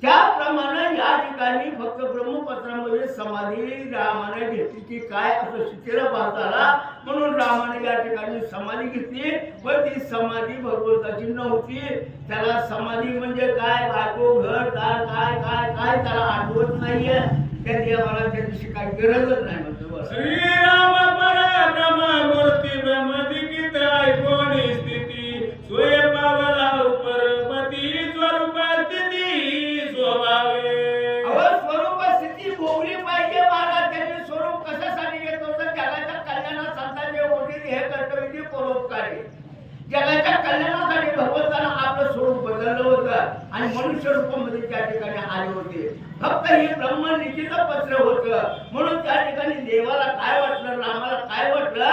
त्याप्रमाणे या ठिकाणी फक्त ब्रह्मपत्रामध्ये समाधी रामाने घेतली की काय असं सीतेला पाहता आला, म्हणून रामाने या ठिकाणी समाधी घेतली. पण ती समाधी भगवंताची नव्हती. त्याला समाधी म्हणजे काय, बायको घर दार काय काय काय त्याला आठवत नाहीये. त्या देवाला त्या दिवशी काही गरजच नाही म्हणतो. श्रीराम परब्रह्म मूर्ती ब्रह्मदिकित ऐकोनी स्थिती, स्वय पावला परमती स्वरूप स्थिती स्वभावे. अहो स्वरूप स्थिती भोगली पाहिजे महाराज. त्यांनी स्वरूप कशासाठी घेत होतं? जगाच्या कल्याणासाठी होती हे कर्तव्य परोपकार आहे. जगाच्या कल्याणासाठी भगवंतानं आपलं स्वरूप बदललं होतं आणि मनुष्य रूपामध्ये त्या ठिकाणी आले होते. फक्त हे ब्रह्मलिखित पत्र होतं. म्हणून त्या ठिकाणी देवाला काय वाटलं, रामाला काय वाटलं,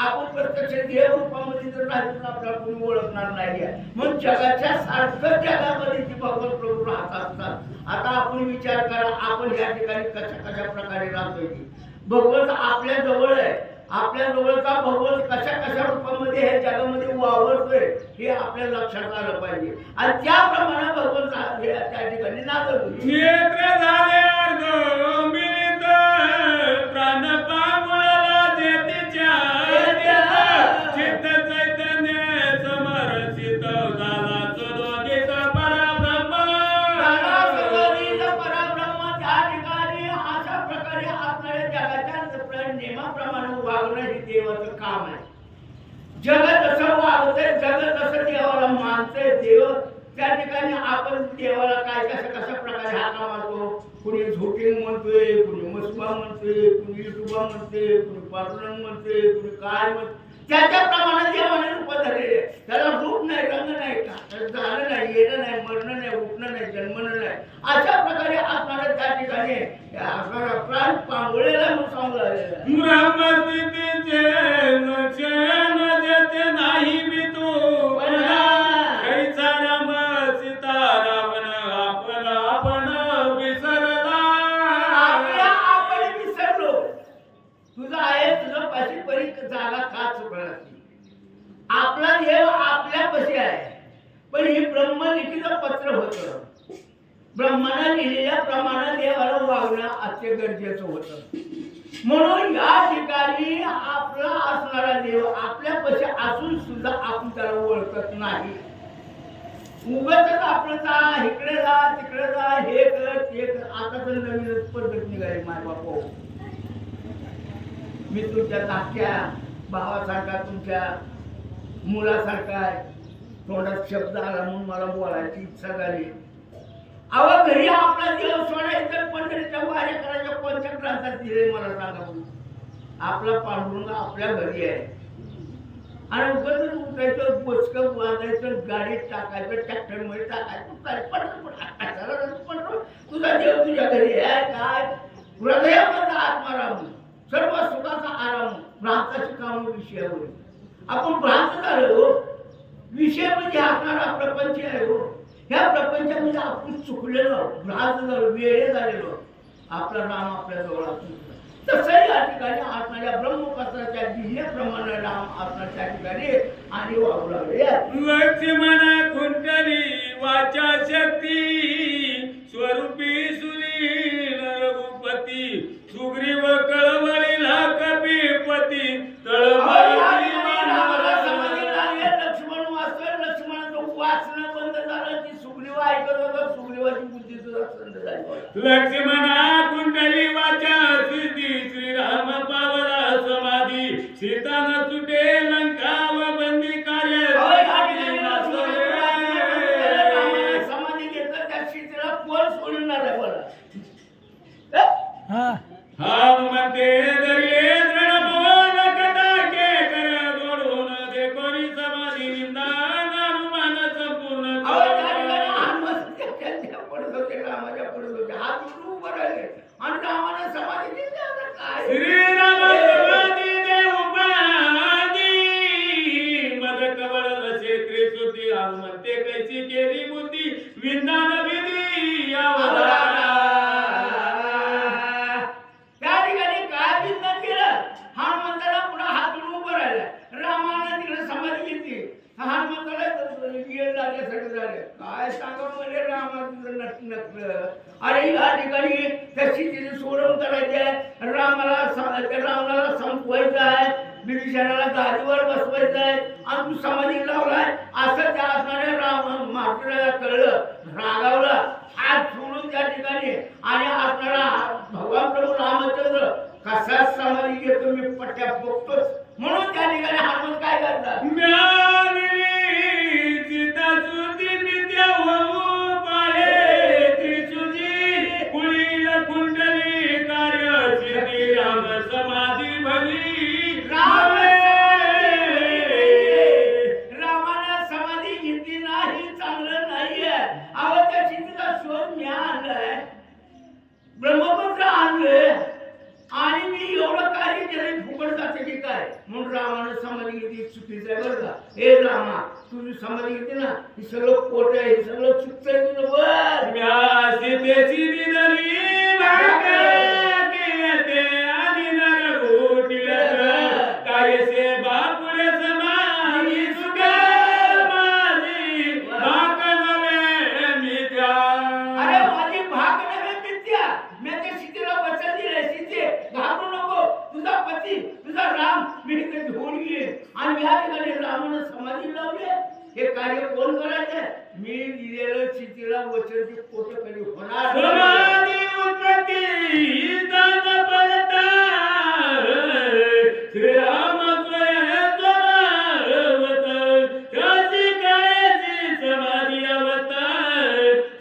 आपण प्रत्यक्ष देव रूपामध्ये जर राहिलो तर आपल्याला कोणी ओळखणार नाही. म्हणून जगाच्या सारखं जगामध्ये ती भगवत प्रभू राहत असतात. आता आपण विचार करा, आपण या ठिकाणी कशा कशा प्रकारे राहतोय. भगवंत आपल्या जवळ आहे. आपल्या जवळचा भगवंत कशा कशा रूपामध्ये हे जगामध्ये वावरतोय हे आपल्या लक्षात आलं पाहिजे. आणि त्याप्रमाणे भगवंत त्या ठिकाणी नाचत. नेत्र झाले अर्ध मिलित, प्राण पामुळला जेतीच्या चित्त चैतन्य समरसित झाला सुरोदित परब्रह्म. परब्रह्म त्या ठिकाणी अशा प्रकारे आपल्याला जगाच्या नियमाप्रमाणे वागणं हे देवाचं काम आहे. जग जसं वागतंय, जग जसं देवाला मानतंय, देव त्या ठिकाणी आपण देवाला काय कशा प्रकारे हाका मारतो. कुणी झोटिंग म्हणतोय, कुणी मस्मा म्हणतोय, कुणी युट्यूबा म्हणते, कुणी पार्लर म्हणते, कुणी काय म्हणते. त्याच्याप्रमाणे देवाने रूप धरलेले. त्याला रूप नाही, रंग नाही, झालं नाही, येणं नाही, मरणं नाही, उठणं नाही, जन्मणं नाही. अशा प्रकारे असणाऱ्या त्या ठिकाणी प्राण पांगुळेला म्हणून सांगू ब्रह्मस्थितीचे लक्षण जेते नाही बितू, कैसा राम सीता रावण आपला आपण विसरला. आपण विसरलो. तुझं आहे, तुझं पाशी परी जागा का चुकला. आपला देव आपल्यापाशी आहे. पण हे ब्रह्मलिखित पत्र होतं. ब्रह्मानं लिहिलेल्या प्रमाणे देवाला वागणं अत्यंत गरजेचं होतं. म्हणून या ठिकाणी आपला असणारा देव आपल्यापाशी असून सुद्धा आपण त्याला ओळखत नाही. उगाच आपलं जा, इकडे जा, तिकडे जा, हे कर ते कर. आता तर नवीन पद्धत निघाली माय बापू. मी तुमच्या धाकट्या भावासारखा तुमच्या मुलासारखा आहे. तोंडात शब्द आला म्हणून मला बोलायची इच्छा झाली. अहो घरी आपला देव सोडायचं पंढरीच्या वाऱ्या करायच्या कोणत्या ग्रंथात दिले मला सांगा बघू. आपला पांडुरंग आपल्या घरी आहे आणि बदल उठायचं बोचकं बांधायचं गाडीत टाकायचं ट्रॅक्टर मध्ये टाकायचं काय पंढर तुझा देव तुझ्या घरी आहे काय हृदयामध्ये आत्माराम सर्व सुखाचा आराम भ्रांताची काम विषयावर आपण भ्रांत झालो. विषय म्हणजे असणारा प्रपंच आहे हो. ह्या प्रपंचामध्ये आपण चुकलेलो भ्रांत झालो वेळे झालेलो. आपला राम आपल्या जवळ असून तसंही या ठिकाणी असणाऱ्या ब्रह्मपात्राच्या जिल्ह्याप्रमाणे राम असणाऱ्या ठिकाणी आणि वाहू लागले. लक्ष्मण कुंडली वाचा शक्ती स्वरूपी सुनील रघुपती सुग्रीव कळवळीला कपीपती तळमळी लक्ष्मण वाचतोय. लक्ष्मणाचं वाचणं बंद झालं की सुग्रीव ऐकत होता. सुग्रीवाची बुद्धी सुद्धा बंद झाली. लक्ष्मणा कुंडली वाचा सिद्धी श्रीराम पावला समाधी सीता न सुटे लंका व बंदी कार्य समाधी घेतलं त्या सीतेला कोण सोडणार आहे बोला. हनुमंते दरिये दृढ बोल कथा के कर जोडून दे कोणी समाधी निंदान हनुमान संपूर्ण रामाच्या पडत होते हात उभं राहिले आणि रामाने समाधी दिली. आता काय श्रीराम समाधी दे उपाधी मद कवळ असे त्रिसुती हनुमंते कैसी केली बुद्धी विंदान विधी अवतारा. त्या ठिकाणी काय विधान केलं. हनुमंताला पुन्हा हात उभं राहिला. रामाने तिकडे समाधी घेतली. हनुमंताला येड लागल्यासारखं झालं. काय सांगा म्हणजे रामाचं नकलं. अरे या ठिकाणी तशी तिने सोडवून करायची आहे. रावणाला संपवायचं आहे. विभीषणाला गादीवर बसवायचं आहे आणि तू समाधी लावलाय असं त्या असणाऱ्या राम मात्र कळलं. रागावला हात सोडून त्या ठिकाणी आणि असणारा भगवान प्रभू रामचंद्र कसा समाधी घेतो मी पट्ट्या बघतोच. म्हणून त्या ठिकाणी हनुमंत काय करतात. कुंडली कार्य सिद्धी राम समाधी भली रामाने समाधी घेतली नाही चांगलं नाहीये. अहो त्या सीतेचा शोध मी आणलाय ब्रह्मपुत्र आणलंय आणि मी एवढं कार्य केलं फुकट जाते की काय म्हणून रामाने समाधी घेतली. चुकीचं आहे बरं का. हे रामा तुझी समाधी घेतली ना ही सगळं खोट आहे. हे सगळं चुकतंय तुझं बर. सीतेची दिदली आणि नरघोटी कायसे बापुडे समाधी सुख माझी भाक नवे मिथ्या. अरे माझी भाग नव्हे मिथ्या. मी त्या सीतेला वचन दिले सीते घाबरू नको. तुझा पती तुझा राम मी इथे घेऊन येईन. आणि या ठिकाणी रामाने समाधी लावली. हे कार्य कोण करायचं. मी दिलेलं सीतेला वचन ते खोटं कधी होणार समाधी उत्पत्ती दान पडता श्रीराम स्वयं स्वभावत कशी कायची समाधी अवस्था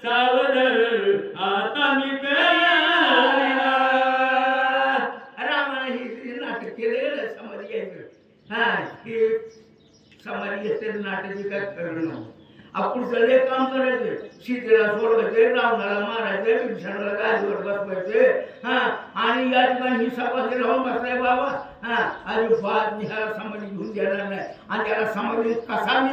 सावध आता मी रामाने हे नाटक केलेलं समाधी घ्यायचं. हा हे समाधी घेतलेलं नाटक काय करणं नव्हतं. आपण सगळे काम करायचे. सीतेला सोडवायचे रावणाला मारायचे विभीषणाला गादीवर बसवायचे. हा आणि या ठिकाणी ही समाधी राहून बसलाय बाबा. हा आणि बाद मी ह्याला समाधी घेऊन देणार नाही आणि त्याला समाधी कसा मी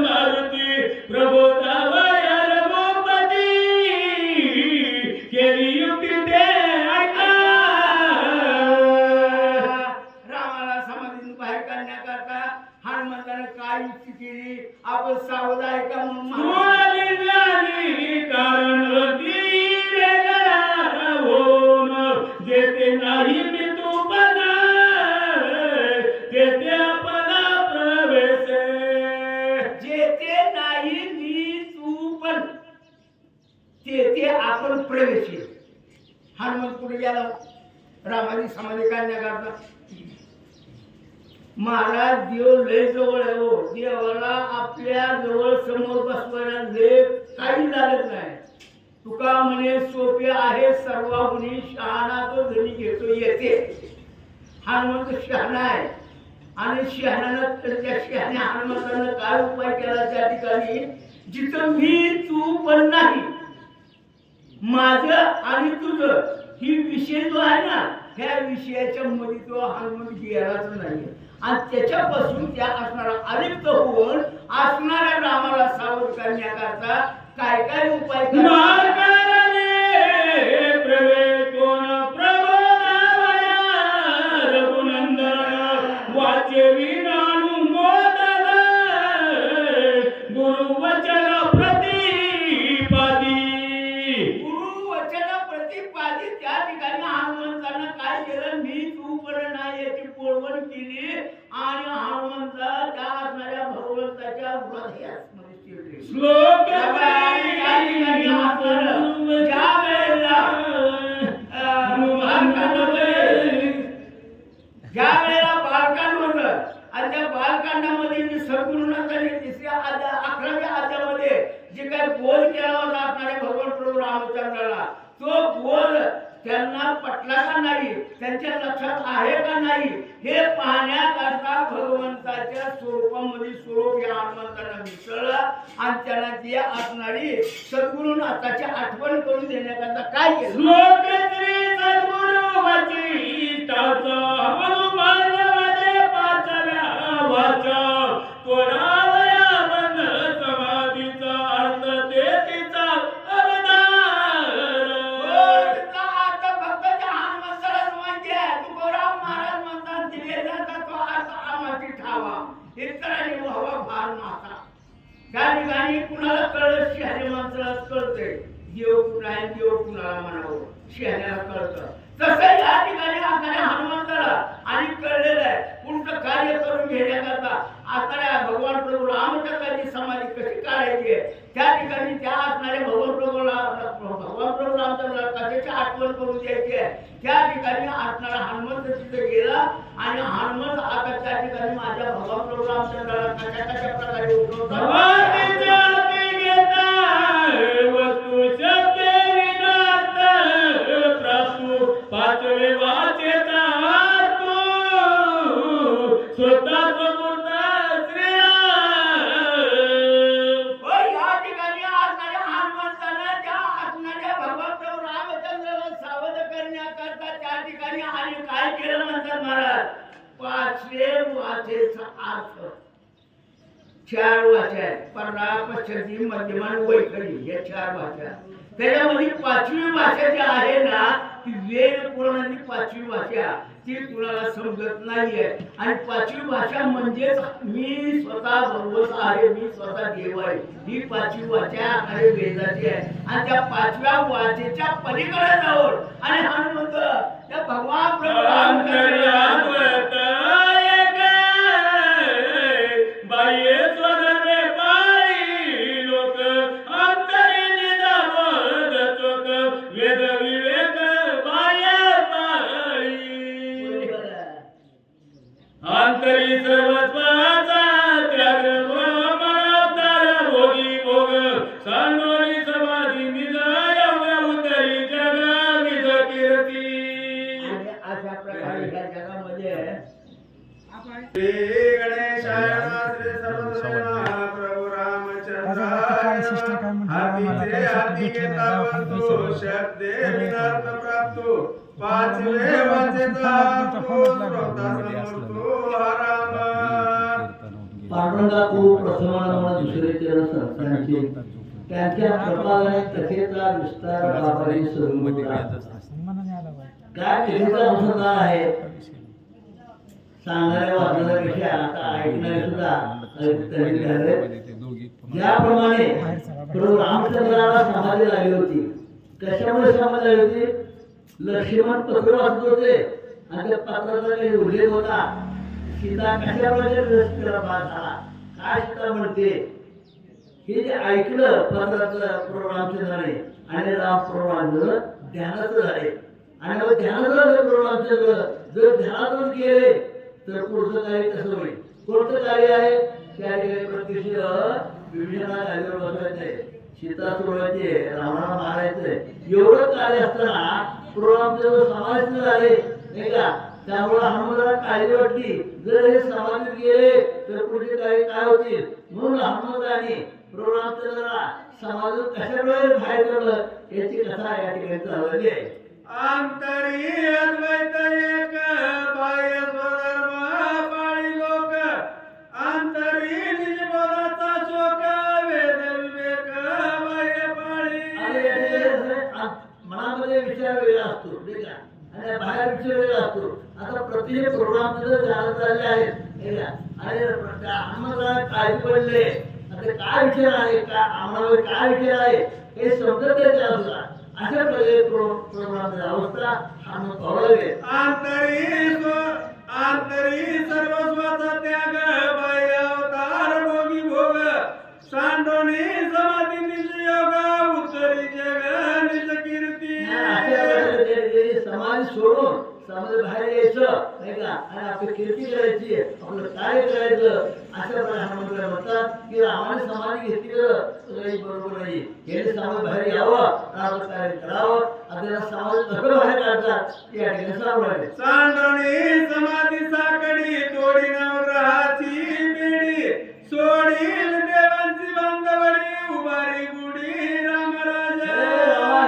मारुती प्रबोधावा केली युक्ती ते हनुमंताने काय युक्ती केली. आपण सावध आहे का म्हणून कारण जेते नाही मी तू बना तेथे आपला प्रवेश. जेथे नाही मी तू पण तेथे आपण प्रवेश. हनुमंत कुठे गेला. रामाची समाधी काढण्याकरता. महाराज देव लय जवळ आहे हो. देवाला आपल्या जवळ समोर बसवायला लय काही लागत नाही. तुका म्हणे सोपे आहे सर्वाहुनी शहाणा तो धनी घेतो येते. हनुमंत शहाणा आहे आणि शहाण्यानं त्या शहाण्या हनुमंतानं काय उपाय केला त्या ठिकाणी जिथं मी तू पण नाही, माझं आणि तुझं ही विषय जो आहे ना, ह्या विषयाच्या मध्ये तो हनुमंत गेलाच नाही. आणि त्याच्यापासून त्या असणारा अलिप्त होऊन असणाऱ्या रामाला सावध करण्याकरता काय काय उपाय ज्या वेळेला बालकांड होतं आणि त्या बालकांडामध्ये सद्गुरूंना 11व्या अध्यायामध्ये जे काही बोल केला होता असणाऱ्या भगवान प्रभू रामचंद्राला, तो बोल त्यांना पटला का नाही, त्यांच्या लक्षात आहे का नाही हे पाहण्याकरता भगवंताच्या स्वरूपामध्ये स्वरूप या हनुमंताला मिसळला आणि त्यांना ती असणारी सद्गुरूंना आताची आठवण करून देण्याकरता काय केलं. त्या ठिकाणी कुणाला कळलं, शहाण्या माणसाला कळतंय देव कुठला आहे, देव कुणाला म्हणावं, शहाण्याला कळतं. तसं या ठिकाणी असणाऱ्या हनुमंताला आणि कळलेलं आहे पुढचं कार्य करून घेण्याकरता असणाऱ्या भगवान प्रभू रामचंद्राची समाधी कशी काढायची आहे, त्या ठिकाणी त्या असणाऱ्या भगवान प्रभू रामचंद्राला कशाची आठवण करून द्यायची आहे, त्या ठिकाणी असणारा हनुमंत तिथे गेला आणि हनुमंत आता त्या ठिकाणी माझ्या भगवान प्रभू रामचंद्राला कशा कशा प्रकारे उठवतो. चार वाचा पर्णा पश्चिम मध्यमान वैखरी या चार वाचा. त्याच्यामध्ये 5वी भाषा जी आहे ना ती वेद पुराणाची 5वी भाषा ती कुणाला समजत नाहीये. आणि 5वी भाषा म्हणजेच मी स्वतः भगवत आहे, मी स्वतः देव आहे, ही 5वी वाचा आणि वेदाची आहे. आणि त्या 5व्या वाचेच्या पलीकडे जाऊन आणि हनुमंत त्या भगवान अंतरी सर्वस्वाचा त्याग मनावतार भोगी भोग सांडोरी समाधी निज एवढ्या उतरी जग निज कीर्ती. अशा प्रकारे या जगामध्ये श्री गणेशाय श्री सर्वदेवा प्रभू रामचंद्र हाती घेता बंधू शब्दे विनार्थ प्राप्तो 5वे वाचेचा पांडुरंगा गुरु प्रसन्न दुसरे चरण संस्थांचे त्यांच्या प्रभावाने कथेचा विस्तार बाबांनी सुरू केला. काय कथेचा अनुसंधान आहे सांगणाऱ्या वाचनापेक्षा आता ऐकणारे सुद्धा ज्याप्रमाणे प्रभू रामचंद्राला समाधी लागली होती. कशामुळे समाधी लागली होती? लक्ष्मण पत्र वाचत होते आणि त्या पत्राचा काही उल्लेख होता. सीता कशाप्रकारे रस्त्याला पास झाला, काय सीता म्हणते हे जे ऐकलं पत्राचं प्रभू रामचंद्राने आणि प्रभू रामचंद्र ध्यानाचं झाले आणि मग ध्यानात राहिलं प्रभू जर ध्यानातून केले तर पुढचं कार्य कसं होईल? कोणतं कार्य आहे? त्या ठिकाणी प्रत्यक्ष विभीषणा गाडीवर बसवायचंय, सीता सोडवायची, रावणाला मारायचंय, एवढं कार्य असताना प्रभू रामचंद्र समाधी झाले नाही का? त्यामुळे हनुमंताला काळजी वाटली जर हे समाधीत गेले तर पुढचे कार्य काय होतील, म्हणून हनुमंताने प्रभू रामचंद्राला समाधीत कशाप्रकारे बाहेर काढलं याची कथा या ठिकाणी चालवली आहे. अंतरी अद्वैत एक बाह्य स्वधर्म पाळी लोक अंतरी निज बोधाचा शोक वेद विवेक बाह्य पाळी. आणि या ठिकाणी मनामध्ये विचार वेगळा असतो नाही का, आणि बाहेर विचार वेगळा असतो. आता प्रत्येक प्रोग्राम झाले चालले आहेत नाही का, आणि हनुमंताला काळजी पडले आता काय विचार आहे, का आम्हाला काय विचार आहे हे समजत नाही त्याला. अशा प्रकारे प्रोग्रामची अवस्था हनुमंत पावले. अंतरी सर्वस्वाचा त्याग बाह्य अवतार भोगी भोग सांडोनी समाधी निज योग उत्तरी जग निज कीर्ती. समाज सोडून समाज बाहेर यायचं नाही का, आणि आपली कीर्ती करायची, आपलं कार्य करायचं. अशा प्रकारे हनुमंत म्हणतात की रामाने समाधी घेतली काही बरोबर नाही, हे समाज बाहेर यावं आणि आपलं कार्य करावं. आपल्याला समाज कसं बाहेर काढतात या ठिकाणी सांगू. सांडोनी समाधी साकडी तोडी नवग्रहाची बेडी सोडील देवांची बांधवडी उभारी गुढी रामराजा.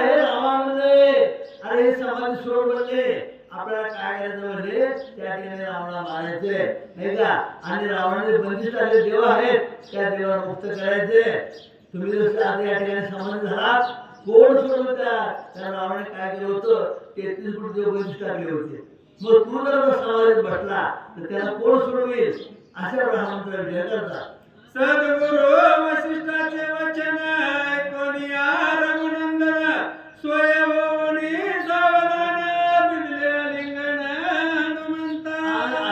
हे रामामध्ये अरे हे समाधी सोड म्हणले आपल्याला काय करायचं म्हणजे त्या ठिकाणी रावणाला मारायचे नाही का, आणि रावणाचे बंदिस्त आले देव आहेत त्या देवाला मुक्त करायचे. तुम्ही जसं आता या ठिकाणी समाधी झाला कोण सोडलं त्या रावणाने काय केलं होतं, 33 कोटी देव बंदिस्त टाकले होते. मग तू जर समाधीत बसला तर त्याला कोण सोडवेल अशा प्रकारचा विचार करतात. सद्गुरु वसिष्ठाचे वचन कोणी रघुनंदन स्वयंभूनी सावधान दिले लिंगण हनुमंता.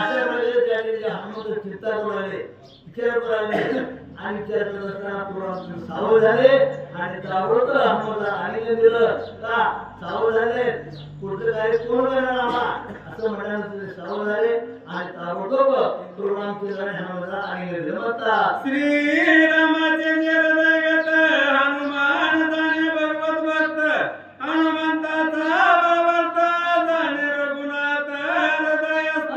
अशा प्रकारे त्या ठिकाणी हनुमंत चिंता आले, विचार करायले, आणि विचार करत असताना पूर्ण सावध झाले आणि ताबडतोब हनुमंताला आलिंगन दिलं. का सावध झाले, पुढचं कार्य कोण करणार आम्हाला असं म्हटल्यानंतर ते सावध झाले आणि ताबडतोब प्रभू रामचंद्राने हनुमंताला आलिंगन दिलं. म्हणतात श्रीरामाचे जगदगत हनुमान जाणे भगवत भक्त हनुमंताचा भावार्थ जाणे रघुनाथ हृदयस्थ.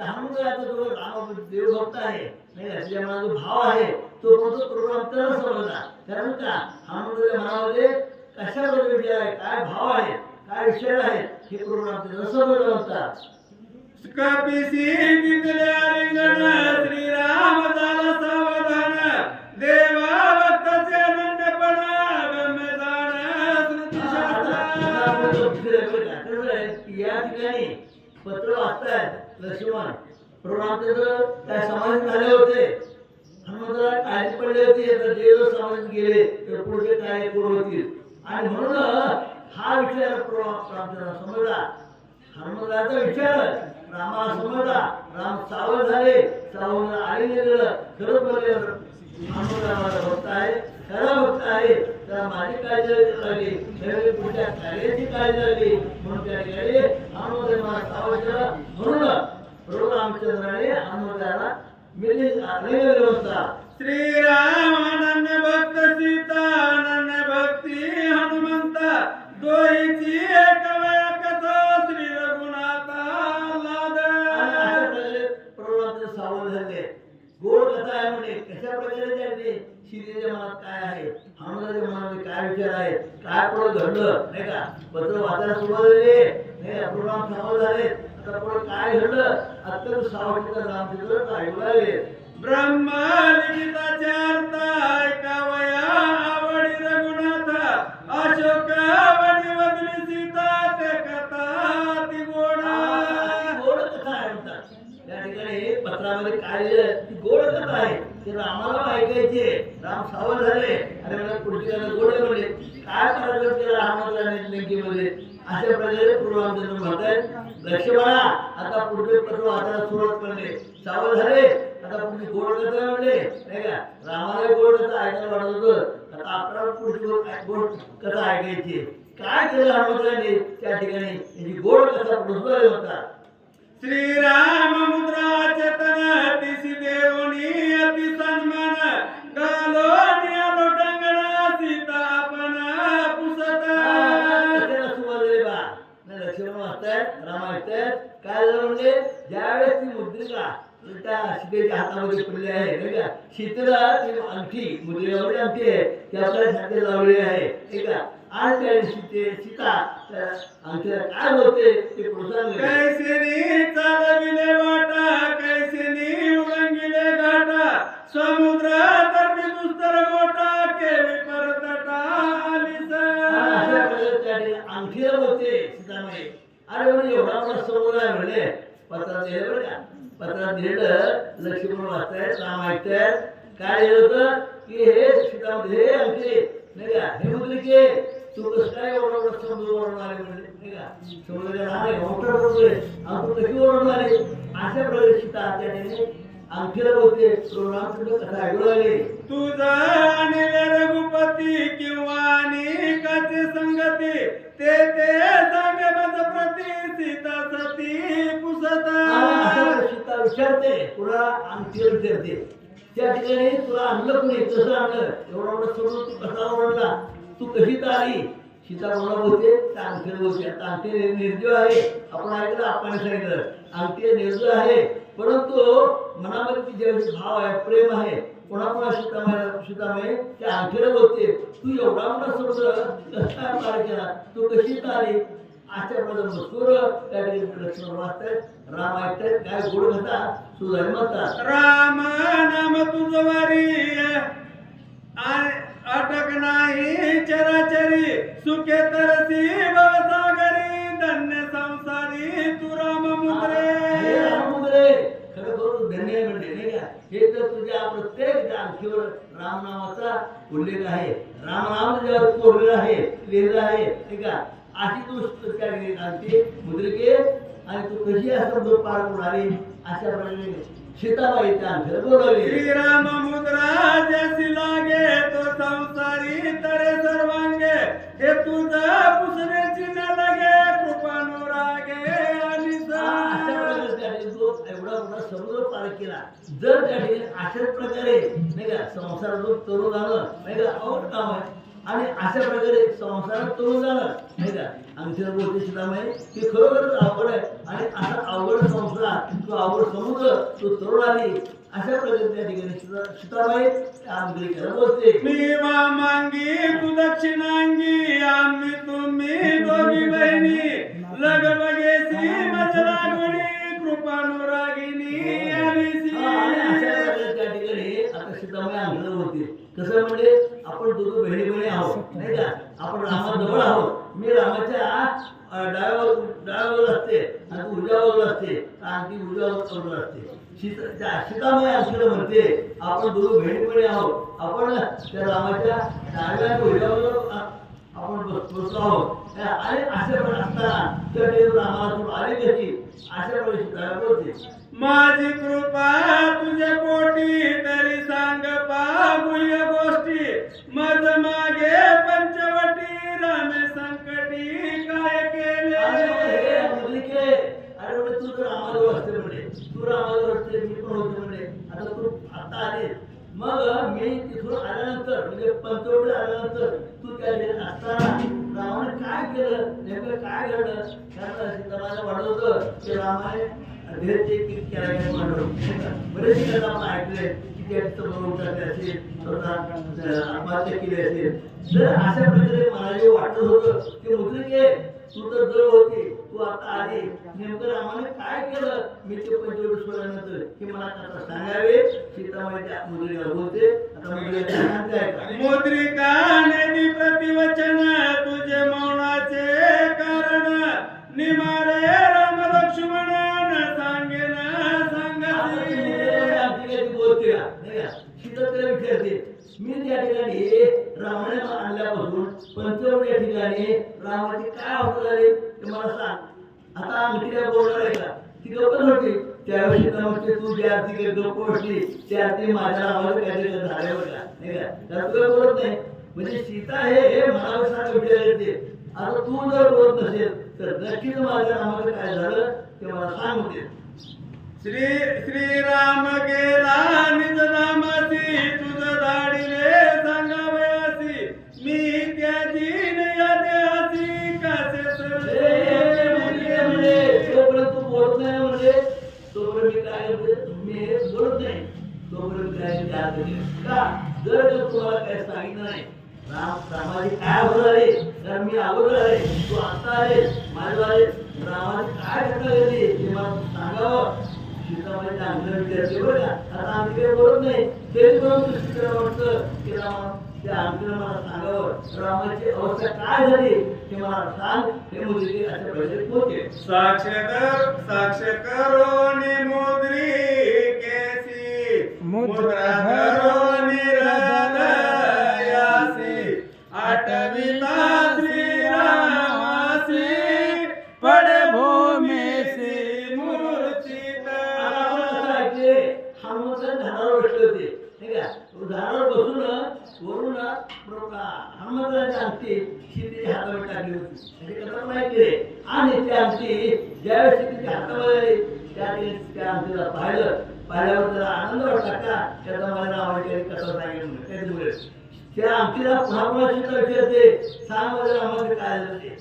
हनुमंताचा जो राम देवभक्त आहे नाही का, त्याच्या मनात जो भाव आहे तो म्हणतो प्रभू रामचंद्राला समजला. कारण का हनुमंताच्या मनामध्ये कशा प्रकारे विचार आहे, काय भाव आहे, काय विचार आहे हे प्रभू रामचंद्र समजलं म्हणतात. कपिसी दिले आलिंगन श्रीराम झाला सावधान देवा भक्ताचे अनन्यपण गम्य जाण श्रुतीशास्त्र. या ठिकाणी पत्र वाचतायत लक्ष्मण प्रभू रामचंद्र काय समाधी झाले होते, हनुमंताला काळजी पडली होती, आता देव समाधीत गेले तर पुढचे काय कोण होतील, आणि म्हणून हा विचार प्रभू रामचंद्र समजला. हनुमंताचा विचार रामाला समजला. राम सावध झाले, सावध आलेले गेलं. खरंच बघे हनुमंत माझा भक्त आहे, खरा भक्त आहे, त्याला माझी काळजी लागली, त्यावेळी पुढच्या कार्याची काळजी लागली, म्हणून त्या ठिकाणी हनुमंत मला सावध केलं. म्हणून प्रभू रामचंद्राने हनुमंताला मिळले होता. श्रीराम अनन्य भक्त सीता अनन्य भक्ती हनुमंता दोहीची एक कथा श्री रघुनाथा लाद. प्रभू रामचंद्र सावध झाले. गोड कथा आहे म्हणजे कशा प्रकारे त्यांनी सीतेच्या मनात काय आहे, हनुमंताच्या मनामध्ये काय विचार आहे, काय पुढे घडलं नाही का. पत्र वाचायला सुरुवात झाली नाही का, प्रभू राम सावध झाले. आता पुढे काय घडलं अत्यंत सावधगिरीने रामचंद्र ऐकू लागले. ब्रह्मलिखिताचे अर्थ ऐकावया आवडी रघुनाथ अशोक वनी वदनी सीता ते कथा ती गोड. गोड कथा आहे म्हणतात. त्या ठिकाणी पत्रामध्ये काय लिहिलं ती गोड कथा आहे, ते रामाला ऐकायची. राम सावध झाले आणि मला पुढची कथा गोड म्हणले. काय पराक्रम केला हनुमंताने लंकेमध्ये अशा प्रकारे प्रभू रामचंद्र म्हणतायत लक्ष्मणा आता पुढचे पत्र वाचायला सुरुवात करणे. सावध झाले, आता पुढची गोड कथा म्हणले नाही का. रामाला गोड कथा ऐकायला वाटत होतं, आता आपल्याला पुढची गोष्ट कथा ऐकायची. काय केलं हनुमंताने त्या ठिकाणी यांची गोड कथा पुढे होता. श्रीराम मुद्रा चेतन तिसी देवनी अति सन्मान गालो नियालो डंगना सीता आपण पुसता. लक्ष्मण वाचतायत, राम वाचतायत. काय झालं म्हणजे ज्यावेळेस ती मुद्रिका त्या सीतेच्या हातामध्ये पडली आहे नाही का, सीतेला ती अंगठी मुद्रेवरची अंगठी आहे ती आपल्या छातीत लावलेली आहे ठीक आहे. आणि त्या सीता त्या अंगठीला काय बोलते ते प्रोत्साहन. कैसेनी चालविले वाटा कैसेनी उडंगिले घाटा समुद्र तर्फे दुस्तर गोटा केवी परतटा आलिसा. अंगठीला बोलते सीतामाई. अरे म्हणजे एवढा मोठा समुद्र आहे म्हणजे पत्रात दिलं बरं का. पत्रात दिलेलं लक्ष्मण वाचतायत, राम ऐकतायत. काय दिलं होतं की हे सीतामध्ये हे अंगठी नाही का, हे मुद्रिके तू कसं काय एवढा मोठा समुद्र ओरडून आले म्हणजे नाही का, समुद्राच्या लहान मोठा ओरडतोय आणि तू कशी ओरडून आले. अशा प्रकारे सीता त्याने अंगठीला बोलते. रामचंद्र कथा ऐकू लागले. तुझा अनिल रघुपती किंवा अनेकाचे संगती ते सांगे बस प्रती सीता सती पुसता. सीता विचारते तुला अंगठीला विचारते त्या ठिकाणी तुला आणलं कोणी कसं आणलं एवढा मोठा सोडून तू कसा ओरडला तू कशी तर आली. सीता कोणाला बोलते त्या अंगठीला बोलते. आता अंगठी निर्जीव आहे आपण ऐकलं आपण सांगितलं अंगठी निर्जीव आहे परंतु मनामध्ये तिच्याविषयी भाव आहे प्रेम आहे. कोणाकोणा सीतामाई त्या अंगठीला बोलते तू एवढा मोठा समुद्र कसा पार केला तू कशी तर आली. अशा प्रकारे मजकूर त्या ठिकाणी लक्ष्मण वाचतायत, राम ऐकतायत. काय गोड कथा सुधारी म्हणतात. राम नाम तुझवारी अटक नाही चराचरी सुखे तरसी भवसागरी धन्य संसारी तू राम मुद्रे. हे राम मुद्रे खरं करून धन्य म्हणजे नाही का. हे तर तुझ्या प्रत्येक अंगठीवर राम नामाचा उल्लेख आहे. राम नाम तुझ्यावर कोरलेलं आहे लिहिलेलं आहे ठीक आहे. अशी तू त्या अंगठी मुद्रिके आणि तू कशी असं पार उडाली अशा प्रकारे सीताबाई त्या अंगठीला बोलवली. श्रीराम मुद्रा जैसी लागे तो संसारी तरे सर्वांगे हे तुझा पुसण्याची न लगे कृपानुरागे आलिसा. अशा प्रकारे त्या ठिकाणी तो एवढा मोठा समुद्र पार केला. जर त्या ठिकाणी अशाच प्रकारे नाही का संसारात तरुण जाणं नाही का अवघड काम आहे. आणि अशा प्रकारे संसारात तरुण जाणं नाही का अंगठीला बोलते सीतामाई की खरोखरच अवघड आहे. आणि असा अवघड संसार तो अवघड समुद्र तू तरुण आली अशा प्रकारे त्या ठिकाणी सीताबाई त्या अंगठीला बोलते. मी वा मांगी तू दक्षिणांगी आम्ही तुम्ही दोघी बहिणी लग बघेसी मज लागणी कृपानुरागिनी आलिसी. अशा प्रकारे त्या ठिकाणी आता सीताबाई अंगठीला बोलते. कसं म्हणजे आपण दोघं बहिणी बहिणी आहोत नाही का. आपण रामाजवळ आहोत. मी रामाच्या डाव्यावर असते आणि तू उजव्या बाजूला असते आणि ती उजव्या बाजूला असते. सीतामाई अंगठीला म्हणते आपण दोघं बहिणी बहिणी आहोत. आपण त्या रामाच्या डाव्या आणि उजव्या बाजूला आपण बसलो आहोत. आणि अशा प्रकारे असताना त्या रामाला आली कशी अशा प्रकारे बोलते. माझी कृपा तुझ्या पोटी तरी सांग पागुय गोष्टी मज मागे पंचवटी रामे संकटी काय केले. अरे म्हणजे तू तर रामाजवळ असते म्हणजे तू रामाजवळ असते मी पण होते म्हणजे आता तू आता आले मग मी तिथून आल्यानंतर म्हणजे पंचवटी आल्यानंतर तू त्या असताना रामाने काय केलं नेमकं काय घडलं कारण सीतामाईला वाटत होतं की रामाने बरेच ठिकाणी आपण ऐकले की त्या असेल स्वतः आत्महत्या केली असेल. तर अशा प्रकारे मला जे वाटत होतं की मुद्रिके तू तर जवळ होती तू आता आली नेमकं रामाने काय केलं मी ते पंचवटी सोडल्यानंतर की मला आता सांगावे. सीतामाई त्या मुद्रिकेला बोलते. आता मुद्रिका सांगते ऐका. मुद्रिका नदी प्रतिवचन तुझे मौनाचे कारण निमारे राम लक्ष्मण सांगेन सांगते. बोलते का नाही का सीता त्याला विचारते मी त्या ठिकाणी रामाने आणल्यापासून पंचवटी या ठिकाणी रामाची काय अवस्था झाली ते मला सांग. आता अंगठीला बोलणार आहे का ती गप्पच होती. त्यावेळी सीतामाई तू ज्या ती गप्प बसली त्या ती माझ्या रामाला काहीतरी झाल्यावर का नाही का तर तुला बोलत नाही. म्हणजे सीता हे मनाविषयी विचार येते. आता तू जर बोलत नसेल तर नक्कीच माझ्या रामाचं काय झालं ते मला सांग होते. श्रीराम गेला निज नामासी तुझ धाडिले सांगावयासी मी त्याची यादी कासे म्हणजे तोपर्यंत तू बोलत नाही म्हणजे तोपर्यंत मी काय करते मी हे बोलत नाही तोपर्यंत काय त्याग का जर तुम्हाला काय सांगितलं नाही रामाची काय अगोदर आहे तर मी अगोदर आहे तू आता आहे माझ्या रामाची काय घटना घडली ते मला सांगावं. सीतामाई चांगलं विचारते बरं का आता आमची काही बोलत नाही तरी पण सीतेला वाटतं की रामा त्या आमटीनं मला सांगावं रामाची अवस्था काय झाली ते मला सांग हे मुलगी अशा प्रकारे पोहोचे. साक्ष करोनी मुद्री केसी मुद्रा धरोनी हृदयासी आठविता श्रीरामासी पडे भूमीसी मूर्छित. हनुमान झाडावर बसले होते ठीक आहे झाडावर बसून वरून हनुमंताची अंगठी सीतेच्या हातावर टाकली होती म्हणजे कथा माहिती आहे. आणि त्या अंगठी ज्यावेळेस सीतेच्या हातावर आली त्या अंगठीला पाहिल्यावर त्याला आनंद वाटला का त्याचा मला रामाची कथा सांगितलं त्याच्यामुळे त्या अंगठीला पुन्हा पुन्हा सीता विचारते सांग माझ्या रामाचं काय झालं ते.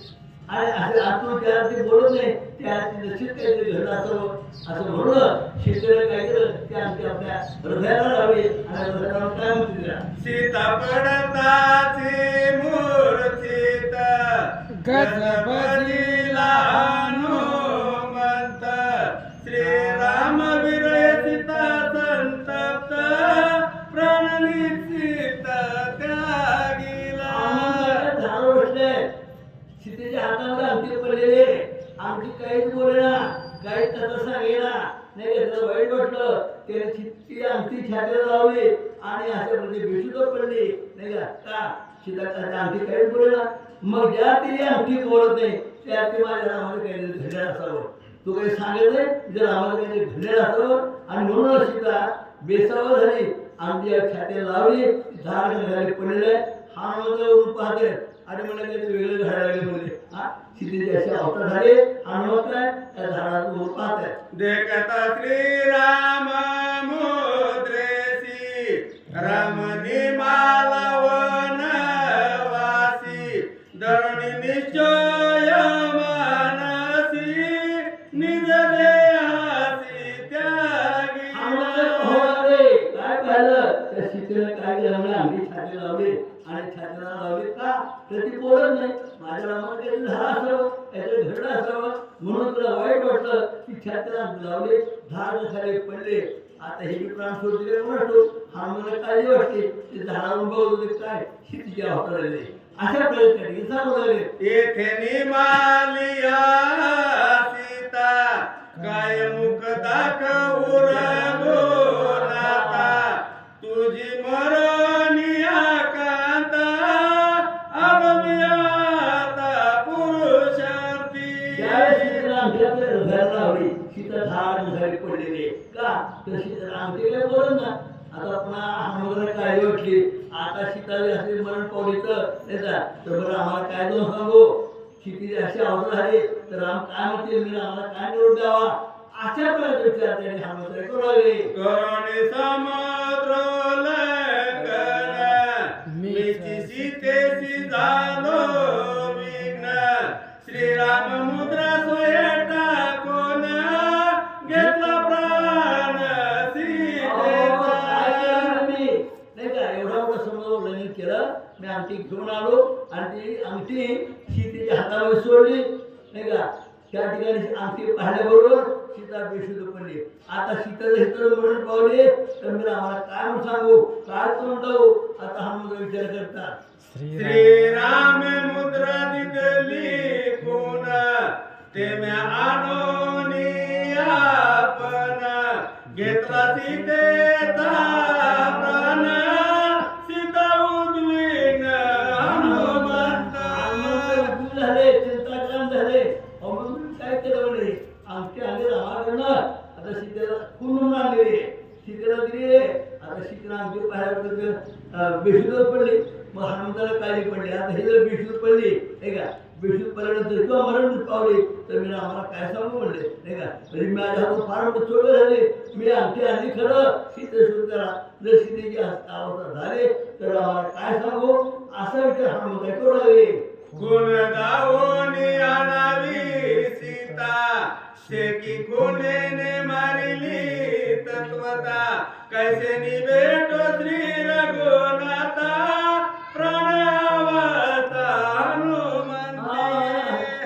आणि असे आतून त्याला ते बोलत नाही त्या निश्चित काहीतरी घडलं असावं असं म्हणून सीतेला काय केलं त्या अंगठी आपल्या हृदयाला लावली आणि हृदयाला काय म्हणते तिला सीता पडताची मूर्छित गजबजीला हनुमंत श्रीराम विरय सीता संतप्त प्रणनिश्चित त्यागिला. झाडावर बसले सीतेच्या हातामध्ये अंगठी पडलेले अंगठी काहीच बोलेना काहीच त्याचा सांगेना नाही का त्याला वाईट वाटलं त्याने ती अंगठी छातीला लावली आणि अशा म्हणजे बेशुद्ध पडली नाही का सीता अंगठी काहीच बोलेना. मग ज्या तिने अंगठी बोलत नाही त्या ती माझ्या रामाला काहीतरी घडलेलं असावं तू काही सांगत नाही जर आम्हाला काहीतरी घडलेलं असावं आणि म्हणून सीता बेसावं झाली अंगठी छातीला लावली झाड झाले पडलेले हनुमंतावरून पाहते आणि मला काहीतरी वेगळं घडायला लागले म्हणजे हा सीतेचे असे अवतार झाले हनुमंत काय त्या झाडावर पाहत आहे. देखता श्रीराम मुद्रेसी रमणी मालवन वासी धरणी निश्चय मानसी निज देहासी त्यागी. काय पाहिलं त्या सीतेला काय केलं अंगठी छाती लावली आणि छातीला लावली का तर ती बोलत नाही माझ्या रामाला काहीतरी झालं असावं काहीतरी घडलं असावं म्हणून तुला वाईट वाटलं ती छातीला लावली झाड खाली पडले. आता हे प्राण सोडले म्हणतो हनुमानाला काळजी वाटते ते झाडावरून बघत होते काय सीतेची अवतार आले अशा प्रकारे सांगू लागले. येथे निमालिया सीता काय मुख दाखवू रघुनाथा तुझी मरणिया कांता अगम्याता पुरुषार्थी. हृदयाला लावली सीता झाड झाली पडलेली का तर सीता आमचे काय बोलत ना आता पुन्हा हनुमानाला काळजी वाटली आता सीता असे मरण पावली तर बरं आम्हाला काय दोन सांगू सीतेची अशी अवतार झाली तर राम काय म्हणते मी आम्हाला काय निरोप द्यावा अशा प्रकारचे विचार त्याने हनुमंताला करू लागले. करुणी समुद्र लंघन मीची सीतेची झालो विघ्न श्रीराम मुद्रा सोय टाकून घेतला प्राण सीतेचा. नाही का एवढा मोठा समोर लग्न केलं मी अंगठी घेऊन आलो आणि ती अंगठी सीतेच्या हातामध्ये सोडली नाही का त्या ठिकाणी अंगठी पाहिल्याबरोबर सीता बेशुद्ध पडली. आता सीतेचं हिथं म्हणून पावले तर मी आम्हाला काय म्हणून सांगू काय करून जाऊ आता हनुमंत विचार करतात. श्रीराम मुद्रा दिली कोण ते म्या आणोनी आपण घेतला सीतेचा प्राण सीता उद्विग्न हनुमंत झाले चिंताक्रांत झाले काय केलं म्हणे आमच्या आले रामाकडनं आता सीतेला खून आणले सीतेला दिली आता सीतेला आमची पाहायला बेशुद्ध पडली. मग हनुमंताला आता हे जर बेशुद्ध पडली नाही का, बेशुद्ध पडल्यानंतर किंवा मरण पावले तर मी आम्हाला काय सांगू म्हणले नाही का. म्हणजे माझ्या हातून फार मोठं चोळ झाले, मी अंगठी आणली खरं शीते शोध करा, जर शीतेची अवस्था झाली तर आम्हाला काय सांगू असा विचार हनुमंत करू लागले. गुण दावोनी आणावी सीता शेकी कोणेने मारिली तत्वता कैसे निभेटो श्री रघुनाथा प्रणवाचा हनुमंते.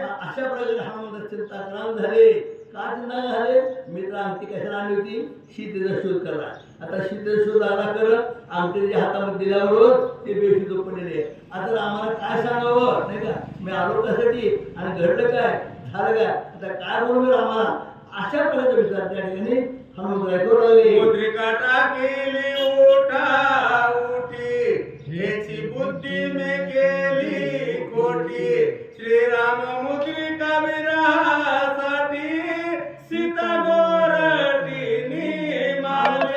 अशा प्रकारे हनुमंत चिंताक्रांत झाले. का चिंता झाले, मित्र अंगठी कशाला आणली होती, शीतेचा शोध करा. आता शीतेचा शोध आला करत अंगठीच्या हातामध्ये दिल्याबरोबर ते बेशुद्ध पडलेले. आता आम्हाला काय सांगावं नाही का, मी आलो कशासाठी आणि घडलं काय झालं काय, आता काय बोलू आम्हाला, अशा प्रकारचा विचार त्या ठिकाणी हनुमंत करू लागले. मुद्रिका टाकेली उठा उठी हेची बुद्धी मे केली कोटी श्रीराम मुद्रिका विरासाठी सीता गोरटीनी मारली.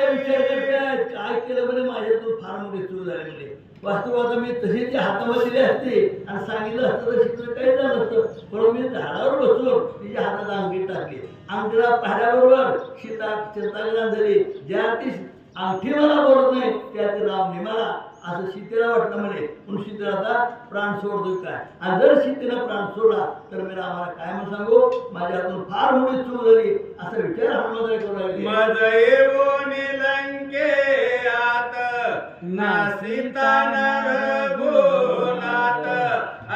काय केलं म्हणे, माझ्यातून फार मोठी चूक झाली म्हणे. वास्तवात मी तशी हातामध्ये दिली असते आणि सांगितलं असतं तर शिकलं काही झालं नसतं, म्हणून मी झाडावर बसून तिच्या हातात अंगठी टाकली. अंगठीला पाहिल्याबरोबर सीता चिंताग्रांत झाली. ज्या ती अंगठी मला बोलत नाही त्या ती राम निमाला असं सीतेला वाटलं म्हणे. म्हणून सीतेला आता प्राण सोडतोय काय, आणि जर सीतेला प्राण सोडला तर मी रामाला काय म्हणून सांगू, माझ्या हातून फार मोठी चूक झाली असा विचार हनुमंत करू लागले. मज येऊनी लंकेयात ना सीता न रघुनाथ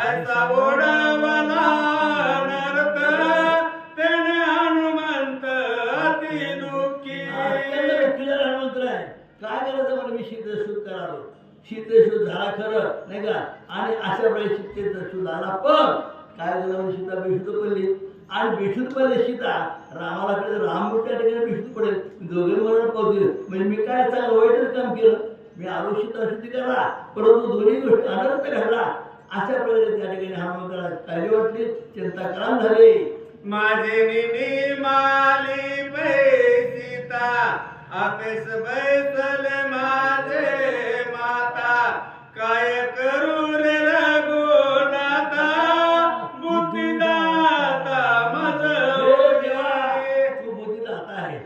ऐसा ओढवला नरक तेने हनुमंत अति दुःखी. हनुमंत आहे काय करायचं म्हणे, मी शीतेचा शोध करालो. शीतेचा शोध झाला खरं नाही का, आणि अशा वेळेस शीतेचा शोध झाला, पण काय झालं, सीता बेशुद्ध पडली. आणि बेशुद्ध पडले सीता रामाला कडे, राम त्या ठिकाणी बेशुद्ध पडेल, दोघे मरण पावतील. म्हणजे मी काय चांगलं वाईटच काम केलं, मी आलो सीता शुद्धी करा, परंतु दोन्ही गोष्टी अनर्थ घडला. अशा प्रकारे त्या ठिकाणी हनुमंताला काळजी वाटली, चिंताक्रांत झाले. माझे निमाली पैसीता अपेस बैसले माझे माता काय करू रे रघुनाथा बुद्धिदाता मज तू बुद्धिदाता आहे.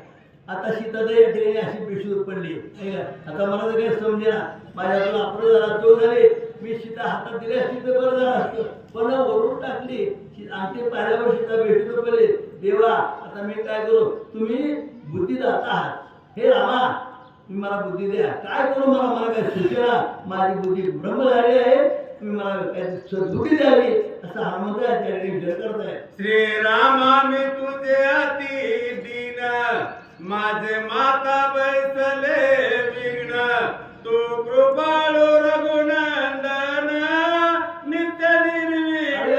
आता सीता तर या ठिकाणी अशी बेशुद्ध पडली नाही का. आता मला तर काही समजेना, माझ्याकडून आपलं जरा चोर झाले, मी सीता हातात दिली असती तर बरं झालं असतं, पण वरून टाकली अंगठी पाहिल्यावर सीता बेशुद्ध पडली. देवा आता मी काय करू, तुम्ही बुद्धिदाता आहात, हे रामा तुम्ही मला बुद्धी द्या, काय करू मला काय सूचना, माझी बुद्धी ब्रह्म झाली आहे, तुम्ही मला काय सद्बुद्धी द्यावी असं हनुमंत त्या ठिकाणी विचार करताय. श्रीरामा मी तुझे अति दीन माझे माता बैसले विघ्न तू कृपाळू रघुनंदन नित्य निर्विघ्न.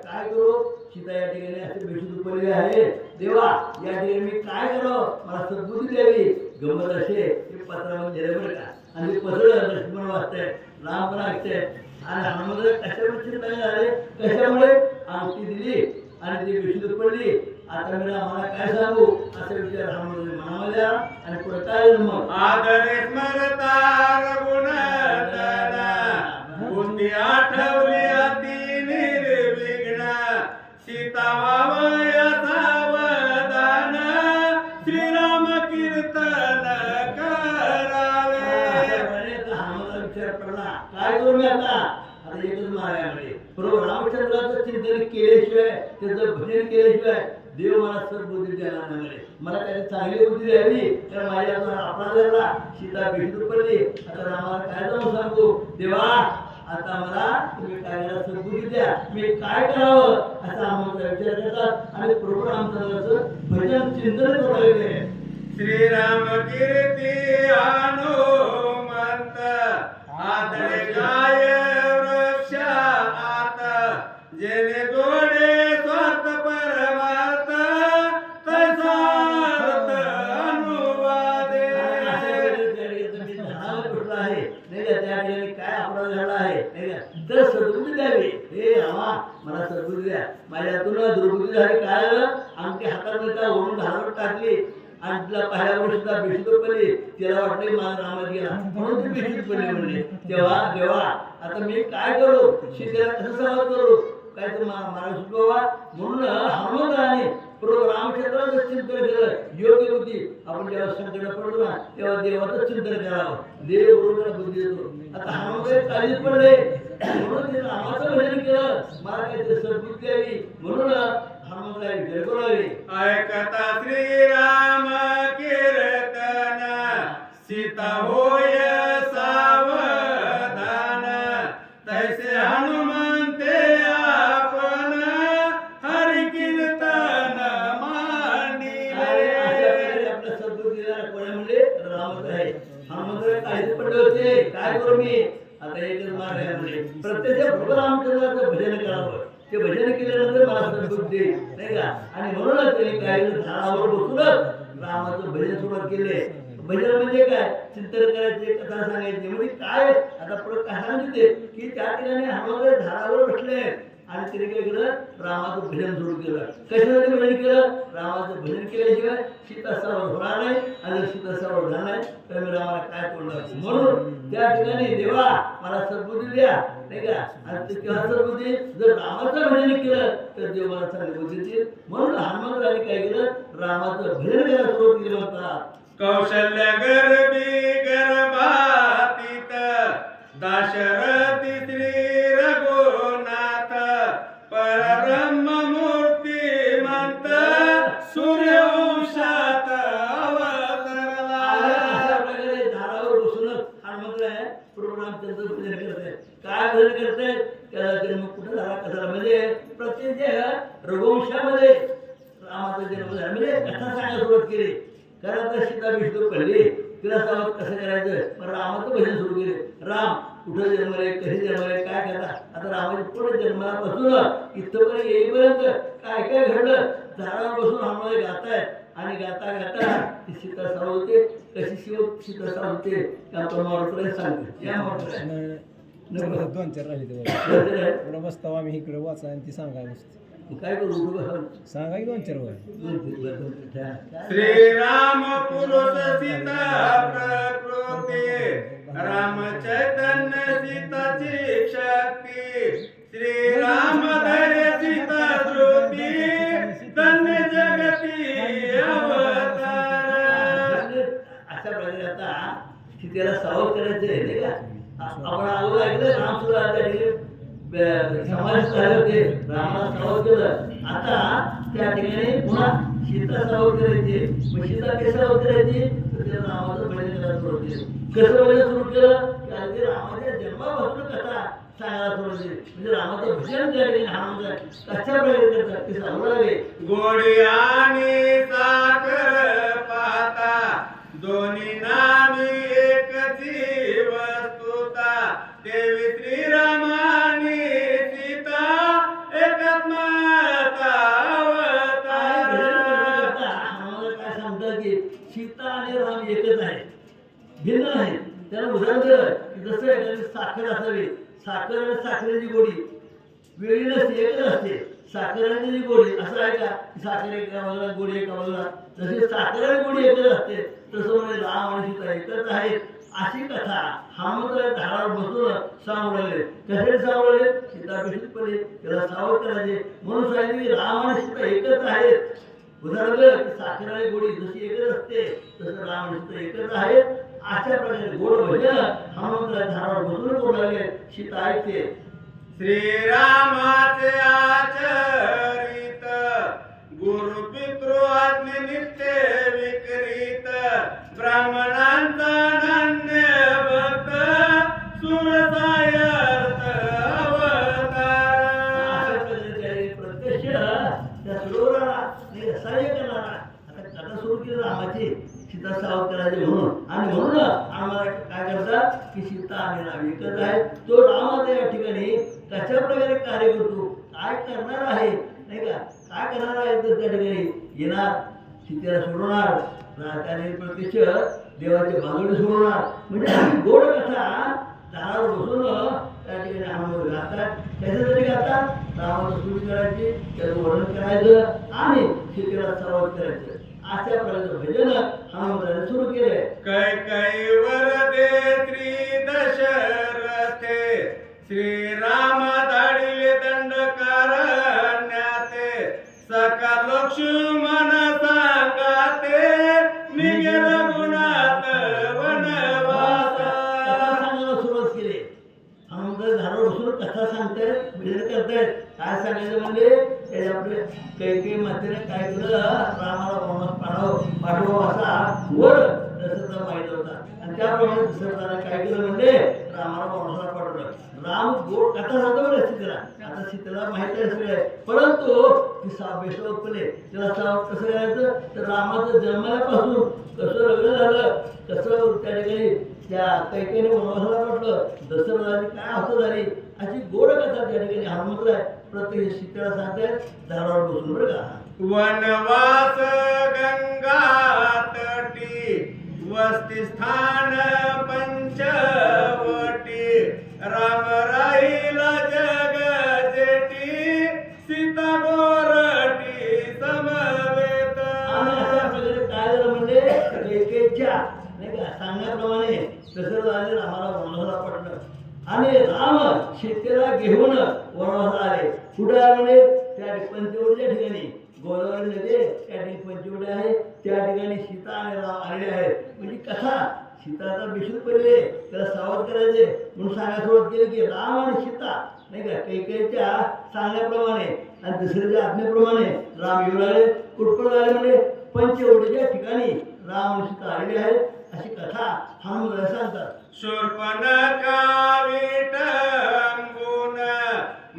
काय करू, सीता या ठिकाणी असे बेशुद्ध पडले आहे. देवा या ठिकाणी मी काय करावं, मला सद्बुद्धी द्यावी. गंमत असे हे पत्रामध्ये दिले बरं का, आणि ते पत्र लक्ष्मण वाचतंय, राम पण ऐकतंय, आणि हनुमंत कशामुळे चिंता झाले, कशामुळे अंगठी दिली आणि ती बेशुद्ध पडली. आता मी आम्हाला काय सांगू असा विचार हनुमंत मनामध्ये आला, आणि पुढे काय मग आदरे स्मरता रघुनंदन बुद्धी आठवली अति निर्विघ्न सीता वावया सावधान श्रीराम कीर्तन करावे. हनुमंत विचार पडला, काय करू मी आता एकच मार्गामध्ये बरोबर रामचंद्राचं चिंतन केल्याशिवाय, त्याचं भजन केल्याशिवाय देव मला सद्बुद्धी देणार नाही. मला त्याची चांगली बुद्धी द्यावी, तर माझ्या अपराध झाला, सीता बेशुद्ध पडली. आता रामाला काय जाऊन सांगू, देवा आता मला तुम्ही काय सद्बुद्धी द्या, मी काय करावं असा आम्हाला विचार करतात, आणि बरोबर रामचंद्राचं भजन चिंतन करू लागले. श्रीराम कीर्ती हनुमंत आदरे गाय वृक्ष आत जेने जोडे स्वार्थ परमार्थ तसार्थ अनुवादे. त्या ठिकाणी काय अपराध झाला आहे तर सद्बुद्धी द्यावी. हे रामा मला सद्बुद्धी द्या, माझ्या हातून दुर्बुद्धी झाली. काय झालं, आमच्या हातात वरून घालवत टाकली, आणि तिला पाहिल्यावर सुद्धा बेशुद्ध पडली. तिला वाटले माझा रामात गेला म्हणून ती बेशुद्ध पडली म्हणले. तेव्हा आता मी काय करू, सीतेला कसं सावध करू, काय तर मला सुचवा. म्हणून हनुमंताने प्रभू रामचंद्राचं चिंतन केलं. योग्य होती आपण जेव्हा संकट पडतो ना तेव्हा देवाचं चिंतन करावं. देव बरोबर बुद्धी देतो. आता हनुमंत काळजीत पडले म्हणून ते रामाचं भजन केलं. मला काहीतरी सद्बुद्धी द्यावी म्हणून हनुमंताला विचार करावे. ऐकता श्रीराम कीर्तन सीता होय सावधान तैसे हनुमंते आपण हरि कीर्तन मांडिले. आपल्या सद्बुद्धीला कोणी म्हणले रामच आहे. हनुमंत काळजीत पडले होते. काय करू मी, आता एकच मार्ग आहे म्हणजे प्रत्यक्ष प्रभू रामचंद्राचं भजन करावं. ते भजन केल्यानंतर मला सद्बुद्धी नाही का. आणि म्हणूनच त्यांनी काय झाडावर बसूनच रामाचं भजन सुरुवात केले. भजन म्हणजे काय, चिंतन करायचे, कथा सांगायची. म्हणजे काय आता पुढे काय सांगितले की त्या ठिकाणी हनुमान झाडावर बसले आणि तिने काय केलं, रामाचं भजन सुरू केलं. कशासाठी भजन केलं, रामाचं भजन केल्याशिवाय सीता सावध होणार नाही. आणि जर सीता सावध झाला नाही तर मी रामाला काय तोडणार. म्हणून त्या ठिकाणी देवा मला सद्बुद्धी द्या नाही का. आणि ते केव्हा सद्बुद्धी, जर रामाचं भजन केलं तर देव मला चांगली बुद्धी देईल. म्हणून हनुमंताने काय केलं, रामाचं भजन करायला सुरुवात केलं होता. कौशल्य गर्भी गर्भातीत दाशरथी श्री रघुनाथ परब्रह्म मूर्तिमंत सूर्यवंशात अवतरला. अशा प्रकारे झाडावर बसूनच हनुमंत आहे प्रभू रामचंद्र भजन करत आहे. काय भजन करत आहे, त्याला जन्म कुठं झाला कसा, म्हणजे प्रत्येक रघुवंशामध्ये रामाचा जन्म झाला. म्हणजे कथा सांगायला सुरुवात केली. कारण आता सीता बेशुद्ध पडली, तिला सावध कसं करायचं, मग रामाचं भजन सुरू केले. राम कुठं जन्मले, कसे जन्मले, काय करता. आता रामाच्या पुढे जन्मापासून इथपर्यंत येईपर्यंत काय काय घडलं झाडावर बसून हनुमान गातायत. आणि गाता गाता ती सीता सावध होते. कशी सीता सावध होते त्या आपण मारुतीला सांगतो. या मारुतीला 2-4 राहिले ते बसतो आम्ही इकडे वाचा आणि ती सांगाय बसतो. काय करू, सांगा की 2-4 वर. श्रीराम पुरुष सीता प्रकृती राम चैतन्य सीताची शक्ती श्रीराम धैर्य सीता श्रुती धन्य जगती अवतार. अशा प्रकारे आता सीतेला सावध करायचे नाही का. आपण अगोदर ऐकलं राम सुद्धा समाज झाले होते, रामाला सावध केलं. आता त्या ठिकाणी पुन्हा सीता सावध करायची. मग सीता कशी सावध करायची, तर ते रामाचं भजन करायला सुरू केलं. कसं भजन सुरू केलं, की अगदी रामाच्या जन्मापासून कथा सांगायला सुरू केली. म्हणजे रामाचं भजन त्या ठिकाणी हनुमान कशा प्रकारे करतात ते सांगू लागले. गोडी आणि साखर पाता दोन्ही नामी एकची वस्तुता देवी श्रीरामानी सीता एकात्मता अवतार. काय सांगतात की सीता आणि राम एकच आहे, भिन्न नाही. त्याला उदाहरण दिलं की जसं एखादी साखर असावी, साखर आणि साखरेची गोडी वेगळी नसते, एकच असते. साखर आणि त्याची गोडी असं आहे का, साखर एका बाजूला गोडी एका बाजूला, जशी साखर आणि गोडी एकच असते तसं म्हणजे राम आणि सीता एकच आहेत. अशी कथा हनुमंत झाडावर बसून सांगू लागले. कशाने सांगू लागले, सीता बेशुद्ध पडली, त्याला सावध करायचे म्हणून सांगितले की राम आणि सीता एकच आहेत. उदाहरण दिलं की साखर आणि गोडी जशी एकच असते तसं राम आणि सीता एकच आहेत. अशा प्रकारे गोड भजन हनुमंत झाडावर बसून करू लागले. सीता ऐकते. श्रीरामाचे आचरित गुरु पितृ आज्ञे नित्य विक्रीत ब्राह्मणांचा धन्य भक्त सुरसायर्थ अवतार. प्रत्यक्ष त्या सरोवराला सहाय्य करणारा आता कथा सुरू केली रामाची, सीता सावध करायचे म्हणून. आणि म्हणून आम्हाला काय करतात की सीता आणि राम एकच आहेत. तो राम आता या ठिकाणी कशा प्रकारे कार्य करतो, काय करणार आहे नाही का, काय करणार आहे तर त्या ठिकाणी येणार, सीतेला सोडवणार, त्याने प्रत्यक्ष देवाचे बांधवडे सोडवणार. म्हणजे गोड कथा झाडावर बसून त्या ठिकाणी हनुमान गातात. त्याच्यासाठी गातात रामाला स्तुती करायची, त्याचं वर्णन करायचं आणि सीतेला सावध करायचं. अशा प्रकारचं भजन हनुमंताने सुरू केलंय. कैकईवर दे श्री दशरथे श्रीराम धाडिले दंड करण्याते सकल लक्ष्मण सांगाते निघेल गुणात वनवास. कथा सांगायला सुरुवात केली. हनुमंत झाडावर बसून कथा सांगतायत, भजन करतायत. काय सांगायचं म्हणजे ते आपले कैकेयी मातेने काय केलं, रामाला वनवास पाठवा असा वर दशरथाला माहित होता आणि त्याप्रमाणे दशरथाने काय केलं म्हणजे रामाला वनवासाला पाठवलं. राम गोड कथा सांगतो बरं सीतेला. आता सीतेला माहिती आहे सगळं, परंतु ती बेशोधपणे तिला कसं करायचं तर रामाचं जन्मल्यापासून कसं लग्न झालं, कसं त्या ठिकाणी त्या कैकेयीने वनवासाला पाठवलं, दशरथाची काय अवस्था झाली, अशी गोड कथा त्या ठिकाणी हनुमंत आहे प्रत्येक सीतेला सांगतायत झाडावर बसून बरं का. वनवास गंगा तटी वस्ती स्थान पंचवटी राम राहिला जग जेठी सीता गोरटी समवेत. आणि अशा प्रकारे काय झालं म्हणजे कैकेयीच्या नाही का सांगण्याप्रमाणे दशरथाने रामाला वनवासाला पाठवलं आणि राम सीतेला घेऊन वनवासाला आले. कुठे आले म्हणजे त्या पंचवटीच्या ठिकाणी गोदावरी नदी त्या ठिकाणी पंचवटी आहे, त्या ठिकाणी सीता आणि राम आलेले आहेत. म्हणजे कथा सीता आता बेशूद पडले, त्याला सावध करायचे म्हणून सांगायला सुरुवात केली की राम आणि सीता नाही का कैकेयीच्या सांगण्याप्रमाणे आणि दशरथाच्या आज्ञेप्रमाणे राम येऊ लागले. कुठपर्यंत आले म्हणजे पंचवटीच्या ठिकाणी राम आणि सीता आलेले आहेत, अशी कथा हनुमंताने सांगतात. शूर्पणखा विटंबून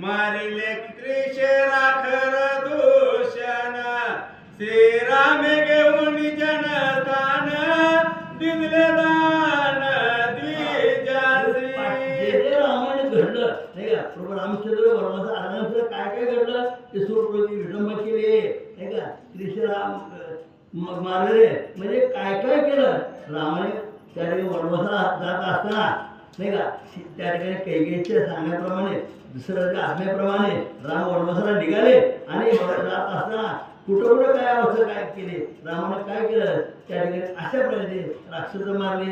मारिले त्रिशराखर दूषण श्रीरामे घेऊन जनस्थान दिले दान द्विजासी. जे रामायण घडलं नाही का प्रभू रामचंद्र वनवासात आल्यानंतर काय काय घडलं ते सूर्यप्रभूची विडंबना केली नाही का, त्रिशराम मारले म्हणजे काय काय केलं रामाने त्या ठिकाणी वनवासाला जात असताना नाही का त्या ठिकाणी कैकेयीच्या सांगण्याप्रमाणे दशरथाच्या आज्ञेप्रमाणे राम वनवासाला निघाले आणि जात असताना कुठं कुठं काय अवस्था काय केली, रामाने काय केलं त्या ठिकाणी अशा प्रकारे राक्षस मारले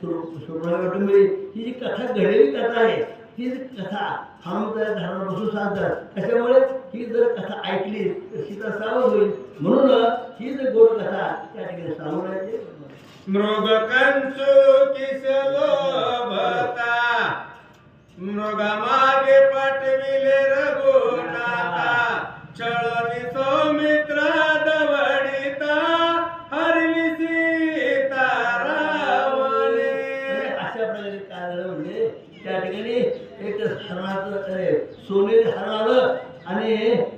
सुवर्णकुटुंबी. ही जी कथा घडलेली कथा आहे ही कथा हनुमंताच्या झाडावर बसून सांगतात. त्याच्यामुळे ही जर कथा ऐकली तर सीता सावध होईल, म्हणून ही जर गोड कथा त्या ठिकाणी सांगण्याची. मृग कंचुकीस लोभता मृग मागे पटविले रघुनाथा छळणी सौमित्र दवडिता हरली सीता रावणे. अशा प्रकारे काय झालं म्हणजे त्या ठिकाणी एक हरणाचं सोनेरी हरण आलं आणि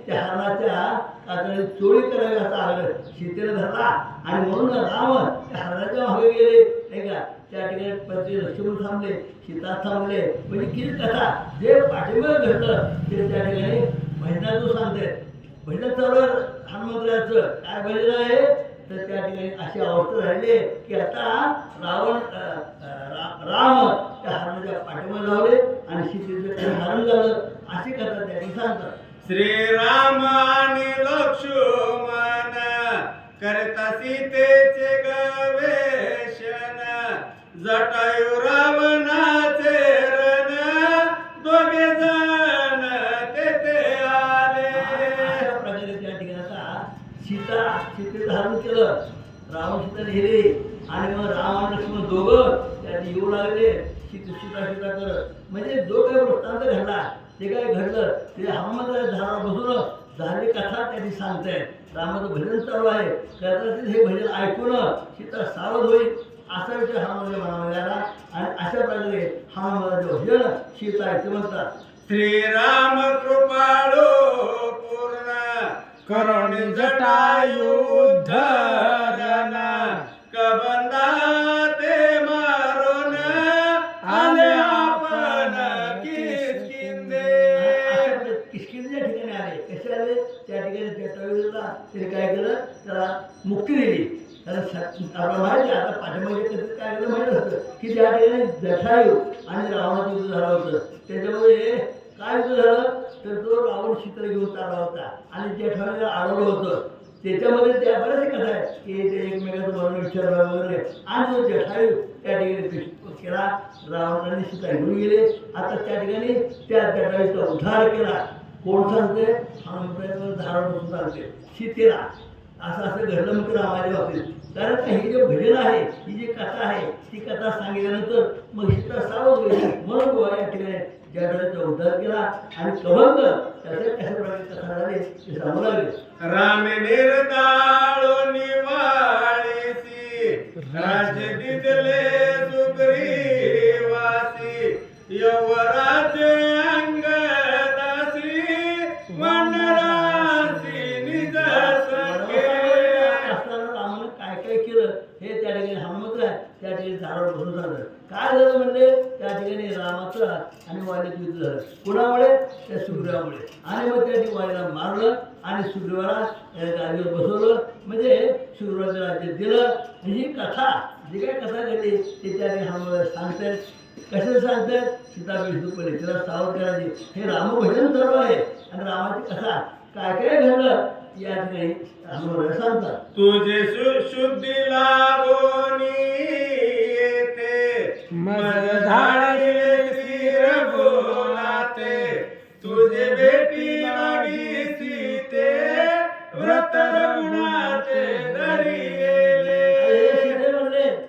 त्या हरणाच्या कातडी चोरी करावी असं आलं, सीतेने धरला आणि म्हणून राम त्या हरणाच्या मागे गेले नाही का. त्या ठिकाणी पती लक्ष्मण थांबले, सीता थांबले. म्हणजे किती कथा जे पाठीमागे घडलं ते त्या ठिकाणी भजनातून सांगते. भजन चालू हनुमंतराचं काय भजन आहे तर त्या ठिकाणी अशी अवस्था राहिली की आता राम त्या हरणाच्या पाठीमागे लावले आणि सीतेचं काही हरण झालं अशी कथा त्या ठिकाणी सांगतात. श्रीराम आणि लक्ष्मण करता सीतेचे गवेषण जटायू रावणाचे रण दोघे जण तेथे आले. अशा प्रकारे त्या ठिकाणी आता सीतेचं हरण केलं, रावण सीता नेली आणि मग राम आणि लक्ष्मण दोघं त्या येऊ लागले सीता करत. म्हणजे जो काही वृत्तांत घडला ते काय घडलं ते हनुमंताच्या झाडावर बसून झालेली कथा त्यांनी सांगतायत. रामाचं भजन चालू आहे, कदाचित हे भजन ऐकून सीता सावध होईल असा विचार हनुमंताच्या मनामध्ये आला आणि अशा प्रकारे हनुमंताचं भजन सीता ऐकते म्हणतात. श्रीराम कृपाळू पूर्ण करुणी जटायू उद्धरण कबंदा ते मारून आले आपण किष्किंधे. किष्किंधेच्या ठिकाणी आले. कसे आले त्या ठिकाणी जटायूला त्याने काय केलं त्याला मुक्ती दिली. कारण आपल्याला माहिती आहे आता पाठीमागे काय केलं माहीत असतं की त्या ठिकाणी जटायू आणि रावणाचं युद्ध झालं होतं. त्याच्यामध्ये काय युद्ध झालं तर तो रावण सीतेला घेऊन चालला होता आणि जेठायूला अडवलं होतं. त्याच्यामध्ये त्या बऱ्याच कथा आहेत की ते एकमेकाचं वर्णन विचारलं वगैरे आणि जो जटायू त्या ठिकाणी केला रावणाने सीता घेऊन गेले. आता त्या ठिकाणी त्या जटायूचा उद्धार केला. कोण सांगते? हनुमंताचं धारण बसून सांगते सीतेला. असं असं घडलं मग रामाच्या बाबतीत. कारण हे जे भजन आहे, ही जी कथा आहे, ती कथा सांगितल्यानंतर मग सीता सावध होईल. म्हणून गोवा या ठिकाणी जटायूचा उद्धार केला आणि कबंध त्याचे कशा प्रकारे कथा झाली ते सांगू लागले. राम निर्दाळो निवाळीसी राज दिदले सुग्रीवासी यवराज अंगदासी वनरासी निज सखे. असताना रामानं काय काय केलं हे त्या ठिकाणी हनुमंत आहे त्या ठिकाणी झाडावर बसून झालं. काय झालं म्हणजे त्या ठिकाणी रामाचं आणि वालीचं युद्ध झालं. कुणामुळे? त्या सुग्रीवामुळे. आणि मग त्या ठिकाणी वालीला मारलं आणि सुग्रीवाला गादीवर बसवलं. म्हणजे सुग्रीवाचं राज्य दिलं. ही कथा जी काय कथा घडली ती त्या ठिकाणी हनुमान सांगतात. कशाचं सांगतात? सीता विष्णूपणे तिला सावध करायची. हे रामभजन सर्व आहे आणि रामाची कथा काय काय घडलं या ठिकाणी हनुमान सांगतात. तुझे शुद्धी लागोनी येते मज धाडले स्थिर बोलाते तुझे भेटी लागी सीते व्रत रघुनाथे धरिले.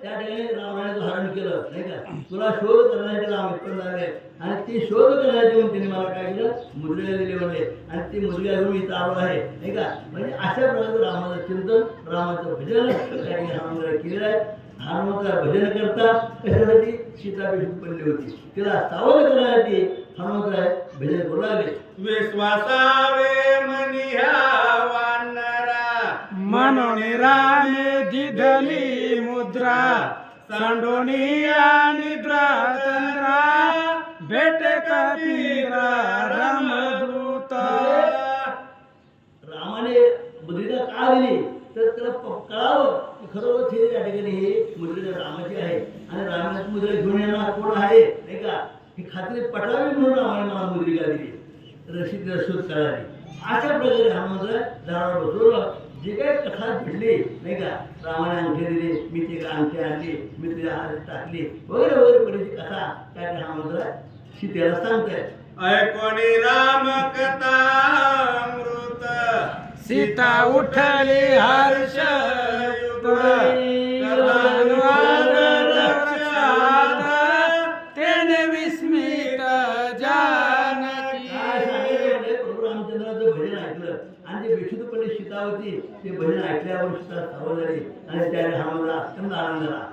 त्या ठिकाणी रावणाने धारण केलं नाही का. तुला शोध करण्यासाठी राम इथपर्यंत आले आणि ती शोध करण्यासाठी म्हणून त्यांनी मला काय केलं? मुद्रिका दिली म्हणले आणि ती मुद्रिका घेऊन इथं आलो आहे नाही का. म्हणजे अशा प्रकारचं रामाचं चिंतन रामाचं भजन त्या ठिकाणी हनुमंताने केलेलं आहे. हनुमंताला भजन करतात कशासाठी? सीता विष्णू पडली होती तिला सावध करण्यासाठी हनुमंताला भजन करू लागले. विश्वासावे मनिहा वानरा म्हणून रामे दिधली मुद्रा सांडोनी निद्रा तंद्रा भेटे कपीरा रामदूत. रामाने मुद्रिका का दिली तर त्याला कळावं की खरोखर हे त्या ठिकाणी ही मुद्रिका रामाची आहे आणि रामाची मुद्रिका घेऊन येणार कोण आहे नाही का. ही खात्री पटावी म्हणून रामाने मला मुद्रिका दिली. रशीद शोध करावी. अशा प्रकारे हनुमंताला झाडावर बसवलं. जी काही कथा घडली नाही का. रामाने अंगठी दिली, मी ती अंगठी आणली, मी तुझ्या हात टाकली वगैरे वगैरे पडीची कथा त्या हनुमंताला सीतेला सांगतायत. ऐकोणी राम कथा अमृत सीता उठली हर्ष तेने विस्मित जानकी. काय सांगितलं? प्रभू रामचंद्राचं भजन ऐकलं आणि जे विष्णूपणे सीता होती ते भजन ऐकल्यावर सीता सावध झाली आणि त्याने हनुमंताला अत्यंत आनंद झाला.